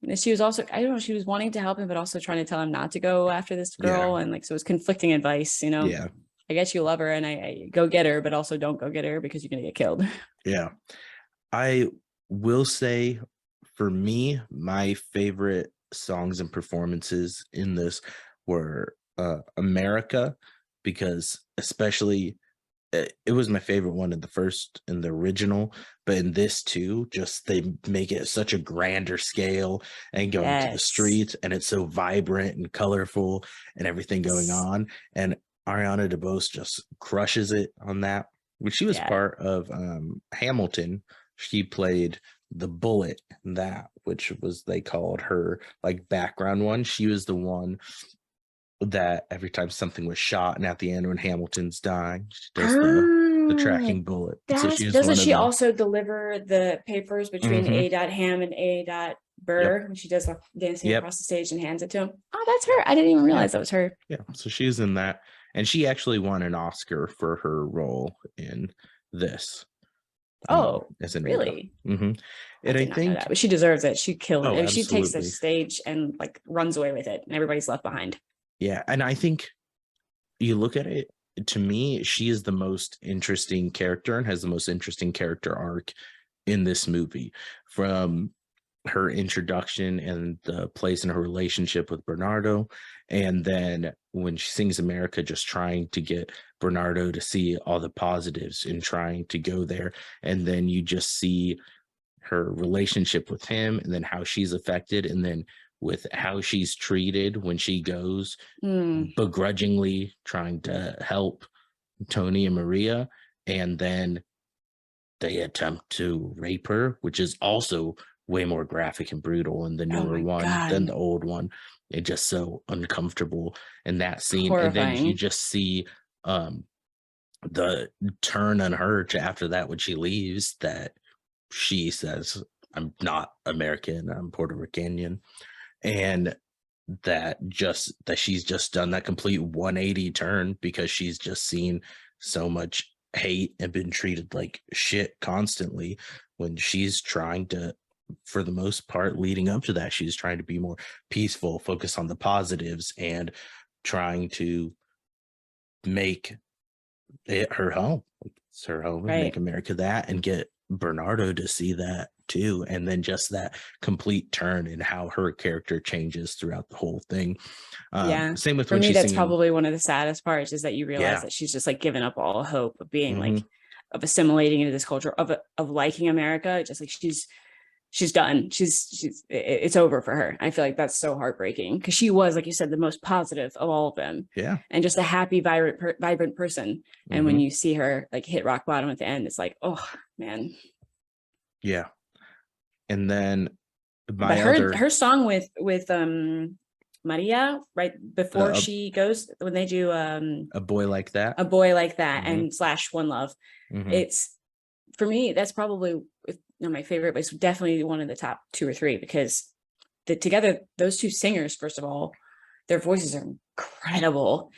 And she was also, I don't know, she was wanting to help him, but also trying to tell him not to go after this girl, and like, so it was conflicting advice, Yeah. I guess you love her, and I go get her, but also don't go get her because you're gonna get killed. Yeah. I will say, for me, my favorite songs and performances in this were America, because especially it was my favorite one in the original, but in this too, just they make it such a grander scale and going to the streets, and it's so vibrant and colorful and everything going on. And Ariana DeBose just crushes it on that. When she was part of Hamilton, she played the bullet in that, which was, they called her like background one. She was the one that every time something was shot, and at the end when Hamilton's dying, she does the tracking bullet. So doesn't she also deliver the papers between A. Ham and A. Burr when she does dancing across the stage and hands it to him? Oh, that's her. I didn't even realize that was her. Yeah, so she's in that, and she actually won an Oscar for her role in this. Oh, really? And I think that, but she deserves it. She killed it. And absolutely. She takes the stage and like runs away with it, and everybody's left behind. Yeah, and I think you look at it, to me, she is the most interesting character and has the most interesting character arc in this movie. From her introduction and the place in her relationship with Bernardo. And then when she sings America, just trying to get Bernardo to see all the positives and trying to go there. And then you just see her relationship with him and then how she's affected. And then with how she's treated when she goes begrudgingly trying to help Tony and Maria. And then they attempt to rape her, which is also way more graphic and brutal in the newer one than the old one. It's just so uncomfortable in that scene. Horrifying. And then you just see the turn on her after that when she leaves, that she says, I'm not American, I'm Puerto Ricanian. And that she's just done that complete 180 turn because she's just seen so much hate and been treated like shit constantly, when she's trying to, for the most part leading up to that, she's trying to be more peaceful, focus on the positives, and trying to make it her home. It's her home, and make America that, and get Bernardo to see that too. And then just that complete turn in how her character changes throughout the whole thing. Same with for when me, she's that's singing, probably one of the saddest parts, is that you realize that she's just like given up all hope of being like, of assimilating into this culture, of liking America. Just like she's done. It's over for her. I feel like that's so heartbreaking, because she was, like you said, the most positive of all of them. Yeah. And just a happy, vibrant person. And when you see her like hit rock bottom at the end, it's like, oh man. Yeah. And then her song with Maria right before she goes, when they do A Boy Like That, and / One Love, it's, for me, that's probably my favorite, but it's definitely one of the top 2 or 3, because together, those two singers, first of all, their voices are incredible,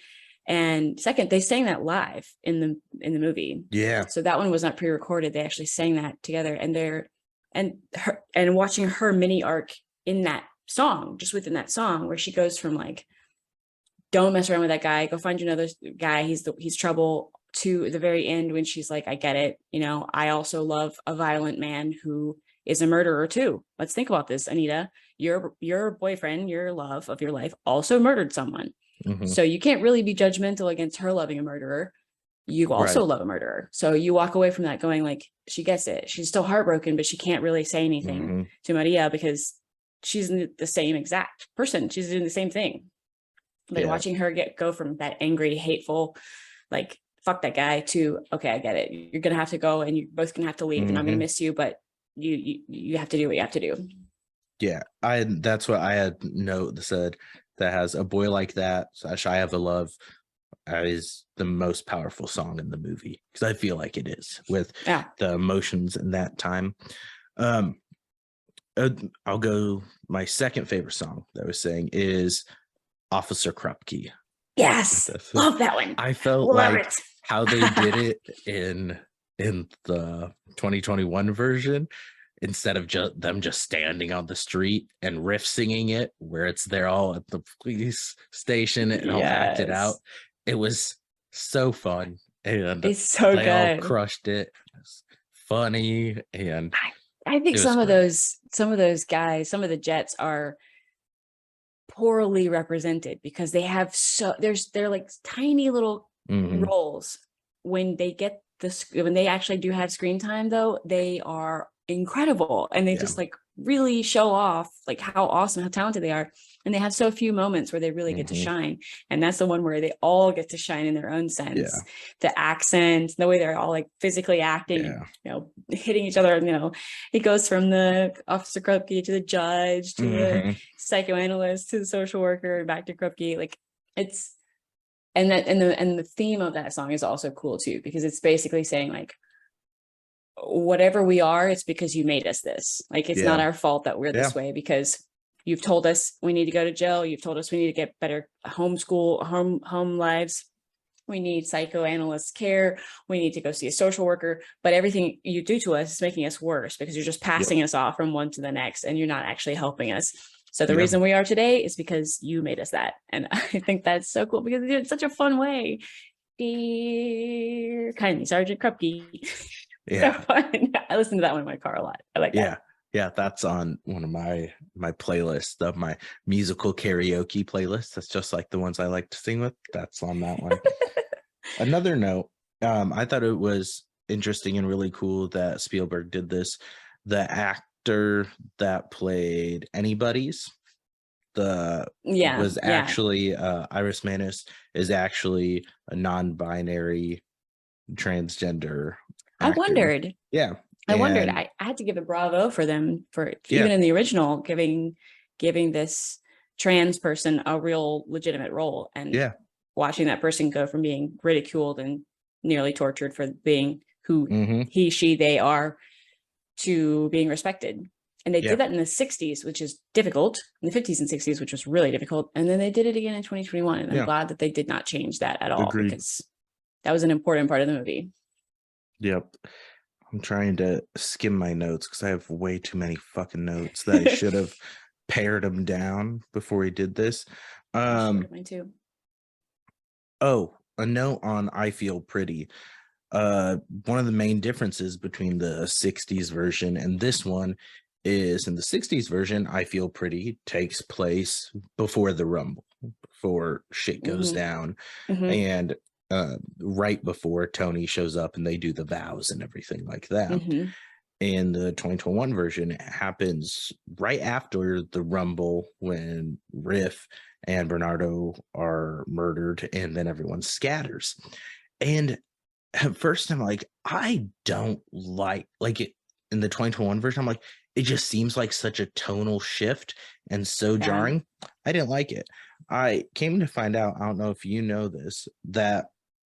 and second, they sang that live in the movie. Yeah. So that one was not pre-recorded. They actually sang that together, and watching her mini arc in that song, just within that song, where she goes from like, don't mess around with that guy, go find you another guy, he's trouble, to the very end when she's like, I get it, I also love a violent man who is a murderer too. Let's think about this, Anita. Your boyfriend, your love of your life, also murdered someone. So you can't really be judgmental against her loving a murderer. You also love a murderer. So you walk away from that going like, she gets it. She's still heartbroken, but she can't really say anything to Maria, because she's the same exact person. She's doing the same thing. But watching her go from that angry, hateful, like, fuck that guy, to, okay, I get it. You're going to have to go, and you're both going to have to leave, and I'm going to miss you, but you have to do what you have to do. Yeah. That's what I had note that said, that has A Boy Like That / I Have a Love is the most powerful song in the movie, because I feel like it is, with the emotions in that time. I'll go, my second favorite song that I was saying is Officer Krupke. Yes, love that one. I felt like how they did it in the 2021 version, instead of just standing on the street and riff singing it, where they're all at the police station and all acted out. It was so fun, and it's so they good. all crushed it. It's funny, and I think some of those guys, some of the Jets are poorly represented, because they have they're like tiny little roles. When they get when they actually do have screen time, though, they are incredible, and they just like really show off like how awesome, how talented they are, and they have so few moments where they really get to shine. And that's the one where they all get to shine in their own sense. The accent, the way they're all like physically acting, hitting each other. It goes from the Officer Krupke to the judge to the psychoanalyst to the social worker, back to Krupke. Like, it's, and the theme of that song is also cool too, because it's basically saying like, whatever we are, it's because you made us this. Like, it's not our fault that we're this way, because you've told us we need to go to jail. You've told us we need to get better home lives. We need psychoanalyst care. We need to go see a social worker. But everything you do to us is making us worse, because you're just passing us off from one to the next, and you're not actually helping us. So the reason we are today is because you made us that. And I think that's so cool, because it's such a fun way. Dear kindly Sergeant Krupke. So fun. I listen to that one in my car a lot. I like that. Yeah, that's on one of my playlists of my musical karaoke playlist. That's just like the ones I like to sing with. That's on that one. Another note, I thought it was interesting and really cool that Spielberg did this. The actor that played Anybody's, Yeah, was yeah. actually Iris Manis is actually a non-binary transgender I actor. wondered. Yeah. I wondered. And I had to give a bravo for them for yeah. even in the original giving this trans person a real legitimate role, and Yeah. watching that person go from being ridiculed and nearly tortured for being who Mm-hmm. he, she, they are to being respected. And they Yeah. did that in the 60s, which is difficult, in the 50s and 60s, which was really difficult. And then they did it again in 2021. And I'm Yeah. glad that they did not change that at all, Agreed. because that was an important part of the movie. Yep. I'm trying to skim my notes because I have way too many fucking notes that I should have pared them down before he did this. Mine too. Oh, a note on I Feel Pretty. One of the main differences between the 60s version and this one is in the 60s version, I Feel Pretty takes place before the Rumble, before shit goes down. And right before Tony shows up and they do the vows and everything like that. In the 2021 version, it happens right after the Rumble when Riff and Bernardo are murdered and then everyone scatters. And at first I'm like, I don't like it in the 2021 version. I'm like, it just seems like such a tonal shift and so jarring. I didn't like it. I came to find out, I don't know if you know this, that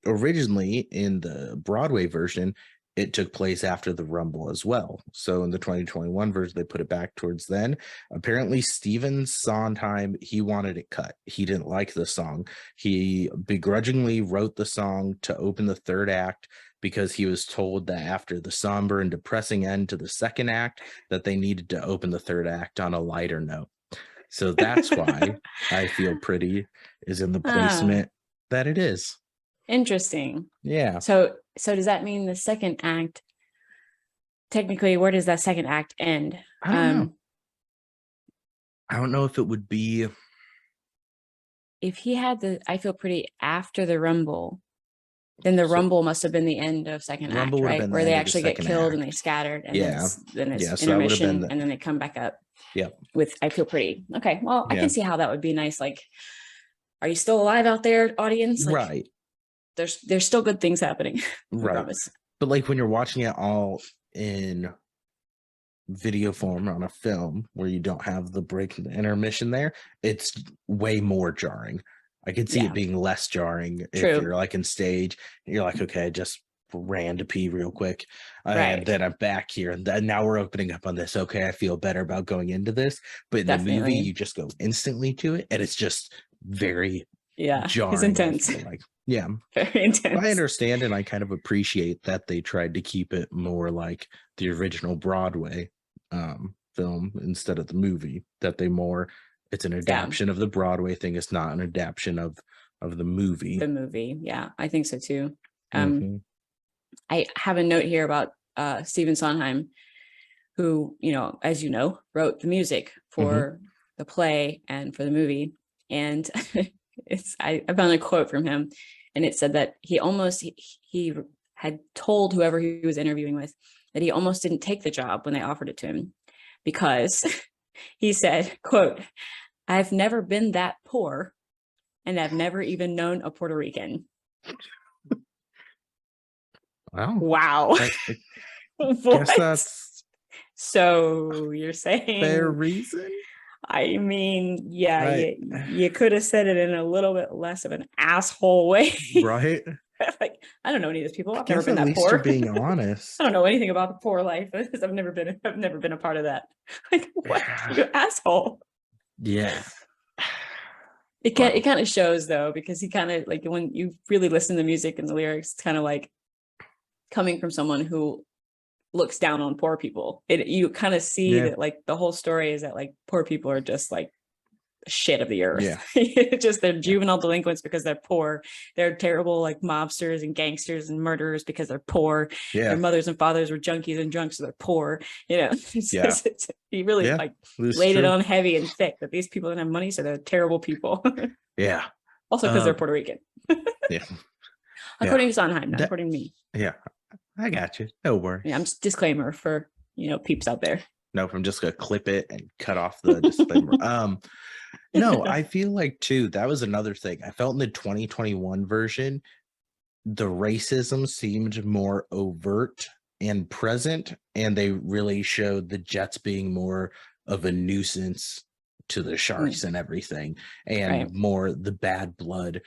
originally in the Broadway version, it took place after the Rumble as well. So in the 2021 version, they put it back towards then. Apparently, Steven Sondheim, he wanted it cut. He didn't like the song. He begrudgingly wrote the song to open the third act because he was told that after the somber and depressing end to the second act, that they needed to open the third act on a lighter note. So that's why I Feel Pretty is in the placement that it is. Interesting. Yeah. So does that mean the second act, technically, where does that second act end? I don't know. I don't know if it would be. If he had the I Feel Pretty after the Rumble, then the Rumble must have been the end of second act, right? Where they actually get killed and they scattered, and then it's intermission, and then they come back up. Yeah. With I Feel Pretty. Okay, well, I can see how that would be nice. Like, are you still alive out there, audience? Like, right. There's still good things happening. Right. Promise. But like when you're watching it all in video form on a film where you don't have the break and the intermission there, it's way more jarring. I could see it being less jarring if you're like in stage and you're like, okay, I just ran to pee real quick. And then I'm back here and then now we're opening up on this. Okay, I feel better about going into this. But in the movie, you just go instantly to it and it's just very jarring. It's intense. Like, very intense. I understand and I kind of appreciate that they tried to keep it more like the original Broadway film instead of the movie, that it's an adaptation of the Broadway thing. It's not an adaptation of the movie. I think so too. I have a note here about Steven Sondheim, who, as you know, wrote the music for the play and for the movie. And I found a quote from him, and it said that he had told whoever he was interviewing with that he almost didn't take the job when they offered it to him, because he said, quote, "I've never been that poor, and I've never even known a Puerto Rican." Wow. I guess that's so you're saying fair reason? I mean, you could have said it in a little bit less of an asshole way. Right? Like, I don't know any of those people. I've never been that poor. You're being honest. I don't know anything about the poor life because I've never been a part of that. Like, what, you asshole? Yeah. It kind of shows though, because he kind of, like, when you really listen to the music and the lyrics, it's kind of like coming from someone who looks down on poor people. You kind of see that, like, the whole story is that, like, poor people are just like shit of the earth. Yeah. Just they're juvenile delinquents because they're poor. They're terrible like mobsters and gangsters and murderers because they're poor. Yeah. Their mothers and fathers were junkies and drunks, so they're poor. Yeah. He really like laid it on heavy and thick that these people don't have money, so they're terrible people. Yeah. Also because they're Puerto Rican. Yeah. According to Sondheim, not according to me. Yeah. I got you. No worries. Yeah, I'm just disclaimer for peeps out there. Nope, I'm just gonna clip it and cut off the disclaimer. No, I feel like too, that was another thing. I felt in the 2021 version, the racism seemed more overt and present, and they really showed the Jets being more of a nuisance to the Sharks and everything, and more the bad blood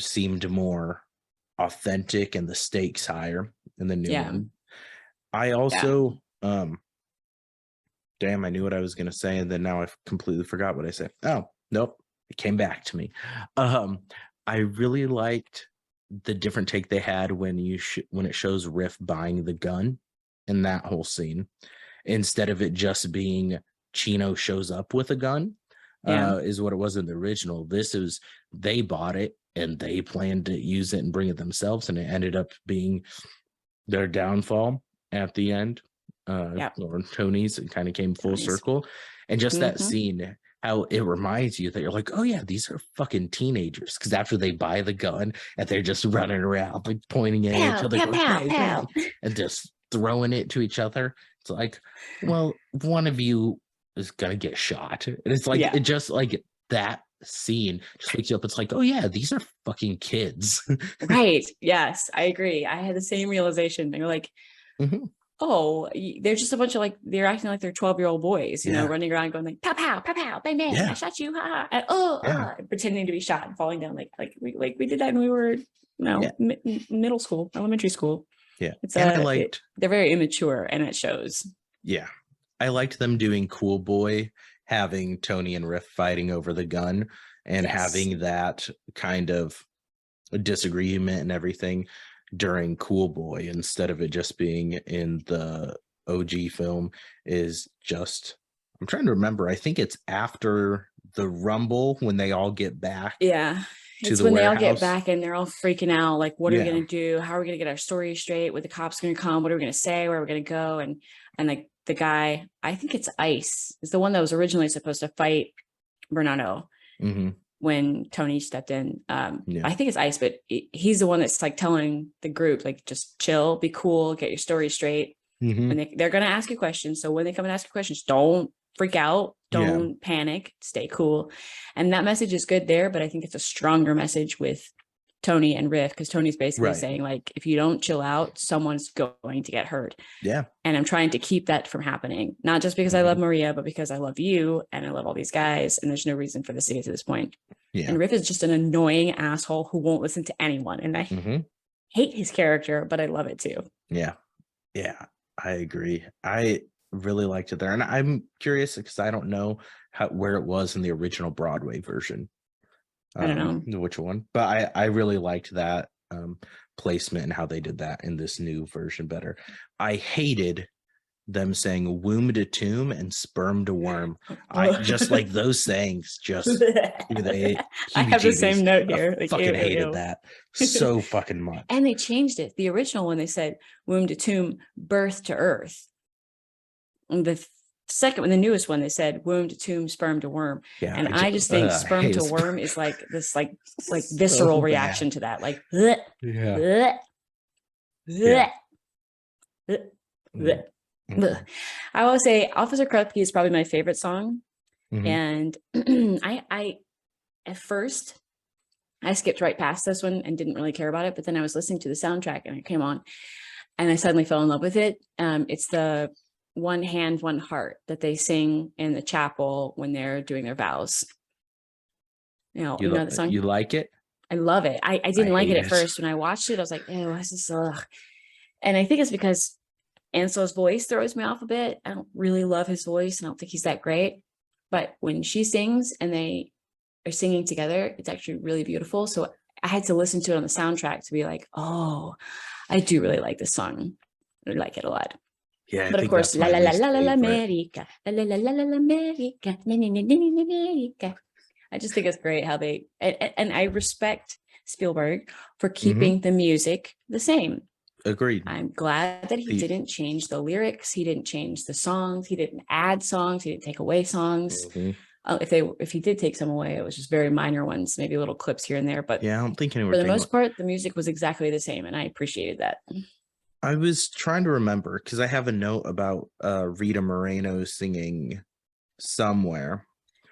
seemed more authentic and the stakes higher in the new one. I also damn, I knew what I was gonna say, and then now I've completely forgot what I said. Oh, nope, it came back to me. I really liked the different take they had when it shows Riff buying the gun in that whole scene, instead of it just being Chino shows up with a gun, is what it was in the original. This is they bought it and they planned to use it and bring it themselves, and it ended up being their downfall at the end. Or Tony's, and kind of came full circle. And just that scene, how it reminds you that you're like, oh yeah, these are fucking teenagers, because after they buy the gun and they're just running around like pointing at each other, going, and just throwing it to each other. It's like, well, one of you is gonna get shot, and it's like it just like that scene just wakes you up. It's like, oh yeah, these are fucking kids. Right. Yes, I agree. I had the same realization. They're like, oh, they're just a bunch of like, they're acting like they're 12-year-old boys, running around going like, pow, pow, pow, pow, bang, bang, I shot you, ha, ha, and pretending to be shot and falling down like we did that when we were middle school, elementary school. Yeah. It's I liked they're very immature, and it shows. Yeah. I liked them doing Cool Boy, having Tony and Riff fighting over the gun, and having that kind of disagreement and everything during Cool Boy, instead of it just being in the OG film. Is just, I'm trying to remember, I think it's after the Rumble when they all get back. Yeah. It's when they all get back and they're all freaking out. Like, what are we going to do? How are we going to get our story straight? What the cops going to come? What are we going to say? Where are we going to go? And like the guy, I think it's Ice, is the one that was originally supposed to fight Bernardo when Tony stepped in. I think it's Ice, but he's the one that's like telling the group, like, just chill, be cool, get your story straight. And they're going to ask you questions. So when they come and ask you questions, don't freak out, don't panic, stay cool. And that message is good there, but I think it's a stronger message with Tony and Riff, because Tony's basically saying, like, if you don't chill out, someone's going to get hurt. Yeah. And I'm trying to keep that from happening, not just because I love Maria, but because I love you and I love all these guys, and there's no reason for this to get to this point. And Riff is just an annoying asshole who won't listen to anyone, and I hate his character, but I love it too. Yeah, I agree. I really liked it there, and I'm curious because I don't know where it was in the original Broadway version. I don't know which one, but I really liked that placement and how they did that in this new version better. I hated them saying womb to tomb and sperm to worm. I just like those sayings. Just I have the same note here. I fucking hated that so fucking much. And they changed it. The original one, they said womb to tomb, birth to earth. And the second one, the newest one, they said womb to tomb, sperm to worm. And I just think sperm to worm is like this like visceral reaction to that. Like I will say Officer Krupke is probably my favorite song. And I at first I skipped right past this one and didn't really care about it, but then I was listening to the soundtrack and it came on and I suddenly fell in love with it. It's the One Hand, One Heart that they sing in the chapel when they're doing their vows. You know the song? You like it? I love it. I didn't like it at first. When I watched it, I was like, ew, what's this? Ugh. And I think it's because Ansel's voice throws me off a bit. I don't really love his voice. I don't think he's that great. But when she sings and they are singing together, it's actually really beautiful. So I had to listen to it on the soundtrack to be like, oh, I do really like this song. I like it a lot. Yeah, I But of think course, that's la my la la least la la la favorite. America, la la la la la la America, na, na, na, na, na, na, America. I just think it's great how they and I respect Spielberg for keeping the music the same. Agreed. I'm glad that he The- didn't change the lyrics, he didn't change the songs, he didn't add songs, he didn't take away songs. Mhm. If he did take some away, it was just very minor ones, maybe little clips here and there. But Yeah, I don't think anyone for the most part, the music was exactly the same, and I appreciated that. I was trying to remember because I have a note about Rita Moreno singing somewhere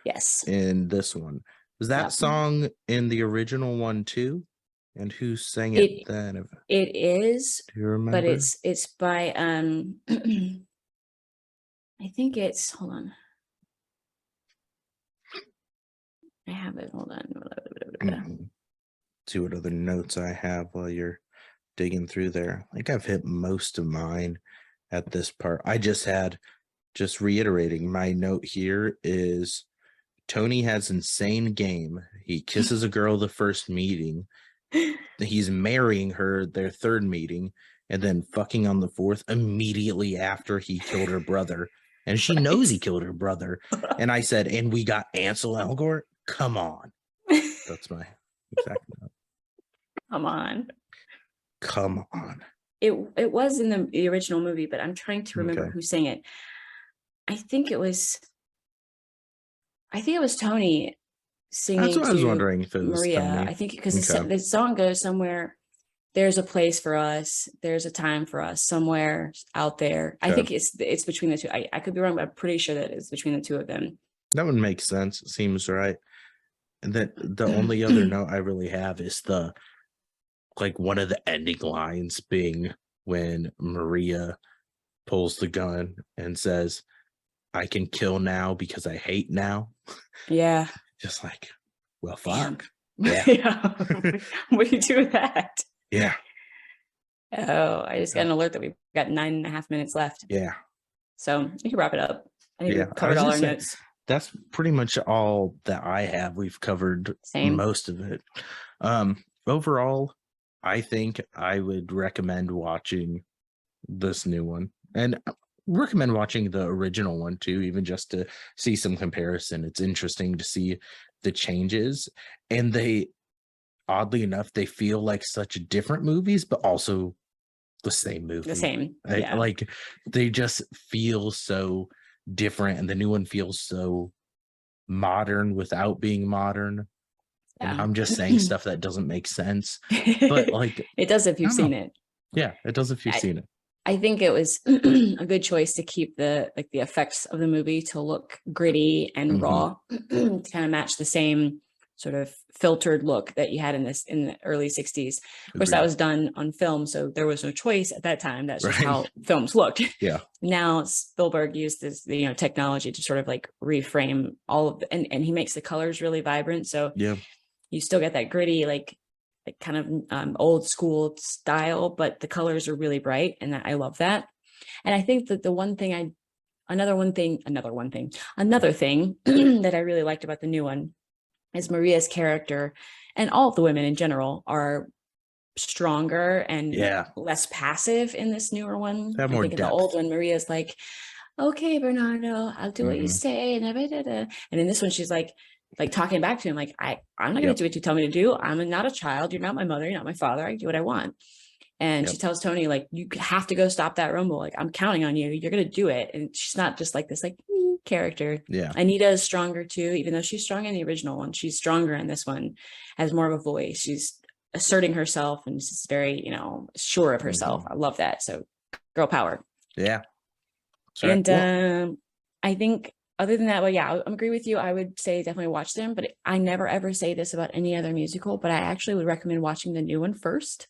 Yes. in this one. Was that Yeah. song in the original one too? And who sang it then? It is, Do you remember? but it's by I think it's, hold on. I have it. Hold on. See what other notes I have while you're digging through there. I think I've hit most of mine at this part. I just reiterating, my note here is Tony has insane game. He kisses a girl the first meeting. He's marrying her their third meeting, and then fucking on the fourth immediately after he killed her brother. And she knows he killed her brother. And I said, and we got Ansel Elgort? Come on. That's my exact note. Come on. Come on. It was in the original movie, but I'm trying to remember who sang it. I think it was Tony singing. That's what I was wondering if it was Maria. Tony. I think because the song goes somewhere. There's a place for us. There's a time for us somewhere out there. I think it's between the two. I could be wrong, but I'm pretty sure that it's between the two of them. That would make sense. It seems right. And then the only other note I really have is one of the ending lines being when Maria pulls the gun and says, I can kill now because I hate now. Yeah. Just like, well, fuck. Yeah. Yeah. What do you do with that? Yeah. Oh, I just got an alert that we've got 9.5 minutes left. Yeah. So you can wrap it up. I think we've covered all our notes. That's pretty much all that I have. We've covered most of it. Overall, I think I would recommend watching this new one, and recommend watching the original one too, even just to see some comparison. It's interesting to see the changes, and they, oddly enough, they feel like such different movies, but also the same movie. The same. Yeah. Like they just feel so different, and the new one feels so modern without being modern. Yeah. And I'm just saying stuff that doesn't make sense, but like it does if you've seen it. Yeah, it does if you've seen it. I think it was a good choice to keep the effects of the movie to look gritty and raw, to kind of match the same sort of filtered look that you had in the early 60s. Of course, that was done on film, so there was no choice at that time. That's just how films looked. Yeah. Now Spielberg used this, technology to sort of like reframe all of and he makes the colors really vibrant. So yeah, you still get that gritty, like kind of old school style, but the colors are really bright, and I love that. And I think that another thing that I really liked about the new one is Maria's character, and all of the women in general are stronger and less passive in this newer one. I think in the old one, Maria's like, okay, Bernardo, I'll do what you say. And in this one, she's like talking back to him, like, I'm not going to do what you tell me to do. I'm not a child. You're not my mother. You're not my father. I do what I want. And she tells Tony, like, you have to go stop that rumble. Like, I'm counting on you. You're going to do it. And she's not just like this, like, character. Yeah. Anita is stronger too, even though she's strong in the original one. She's stronger in this one, has more of a voice. She's asserting herself, and she's very, sure of herself. I love that. So girl power. Yeah. And I think other than that, well, yeah, I agree with you. I would say definitely watch them, but I never ever say this about any other musical, but I actually would recommend watching the new one first.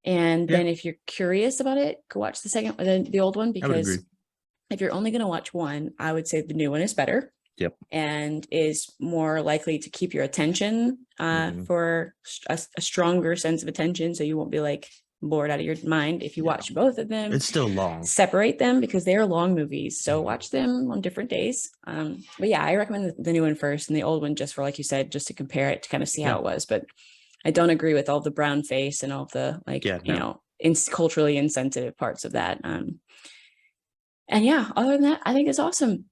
And then if you're curious about it, go watch the old one, because if you're only going to watch one, I would say the new one is better. Yep. And is more likely to keep your attention for a stronger sense of attention. So you won't be like bored out of your mind if you watch both of them. It's still long. Separate them, because they are long movies. So watch them on different days. But yeah, I recommend the new one first and the old one just for, like you said, just to compare it, to kind of see how it was. But I don't agree with all the brown face and all the culturally insensitive parts of that. And yeah, other than that, I think it's awesome.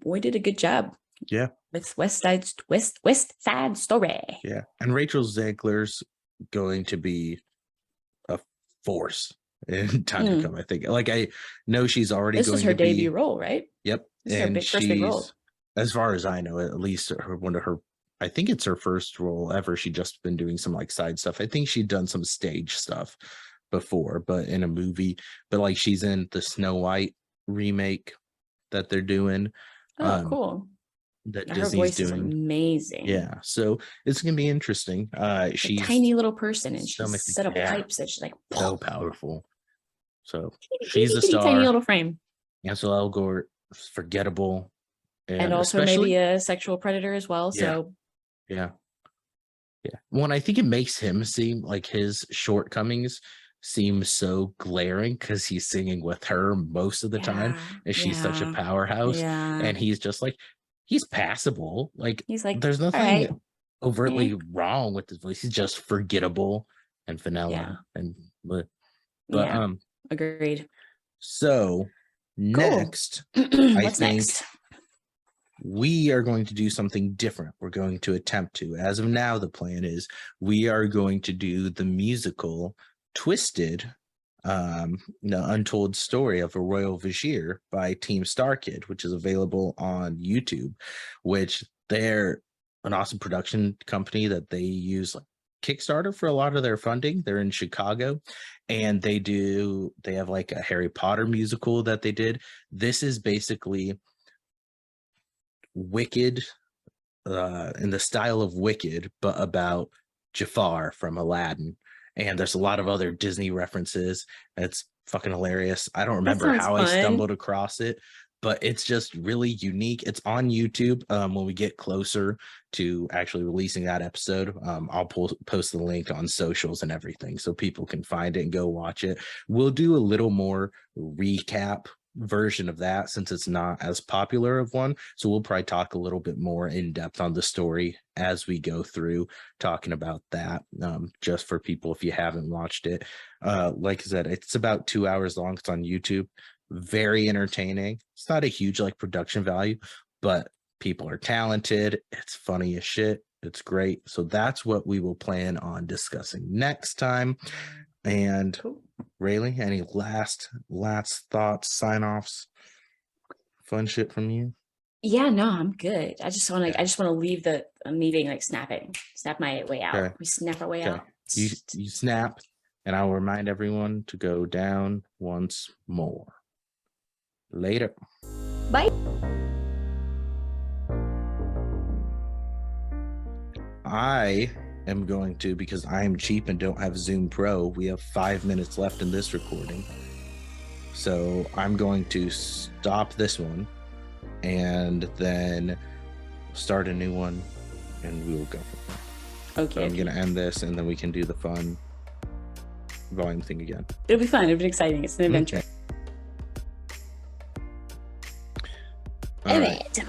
We did a good job. Yeah. With West Side Story. Yeah. And Rachel Zegler's going to be a force in time to come, I think. Like, I know she's already This going is her to be debut role, right? Yep. This is her And first big role. as far as I know, at least one of her, I think it's her first role ever. She'd just been doing some like side stuff. I think she'd done some stage stuff before, but in a movie. But like, she's in the Snow White remake that they're doing. Oh, cool. That Her Disney's voice doing. is amazing. Yeah, so it's gonna be interesting. She's a tiny little person, and so she's set up pipes that she's like so powerful. So she's a star. Tiny little frame. Ansel Elgort, forgettable, and also maybe a sexual predator as well. So yeah. Well, and I think it makes him seem like his shortcomings seem so glaring because he's singing with her most of the time, and she's such a powerhouse, and he's just like, he's passable. Like, he's like, there's nothing overtly wrong with his voice. He's just forgettable and vanilla. And but agreed. So next, I think we are going to do something different. We're going to attempt to. As of now, the plan is we are going to do the musical Twisted, Untold Story of a Royal Vizier by Team Star Kid, which is available on YouTube, which they're an awesome production company that they use like Kickstarter for a lot of their funding. They're in Chicago, and they have like a Harry Potter musical that they did. This is basically Wicked, in the style of Wicked, but about Jafar from Aladdin. And there's a lot of other Disney references. It's fucking hilarious. I don't remember how I stumbled across it, but it's just really unique. It's on YouTube. When we get closer to actually releasing that episode, I'll post the link on socials and everything so people can find it and go watch it. We'll do a little more recap version of that since it's not as popular of one, so we'll probably talk a little bit more in depth on the story as we go through talking about that, just for people if you haven't watched it. Like I said, it's about 2 hours long. It's on YouTube. Very entertaining. It's not a huge like production value, but people are talented. It's funny as shit. It's great. So that's what we will plan on discussing next time. And Rayleigh, any last thoughts, sign-offs, fun shit from you? Yeah, no, I'm good. I just want to leave the meeting like snap my way out. Okay. We snap our way out. You snap, and I'll remind everyone to go down once more. Later. Bye. I am going to, because I am cheap and don't have Zoom Pro, we have 5 minutes left in this recording. So I'm going to stop this one and then start a new one, and we will go from there. Okay. So I'm going to end this, and then we can do the fun volume thing again. It'll be fun. It'll be exciting. It's an adventure. All right.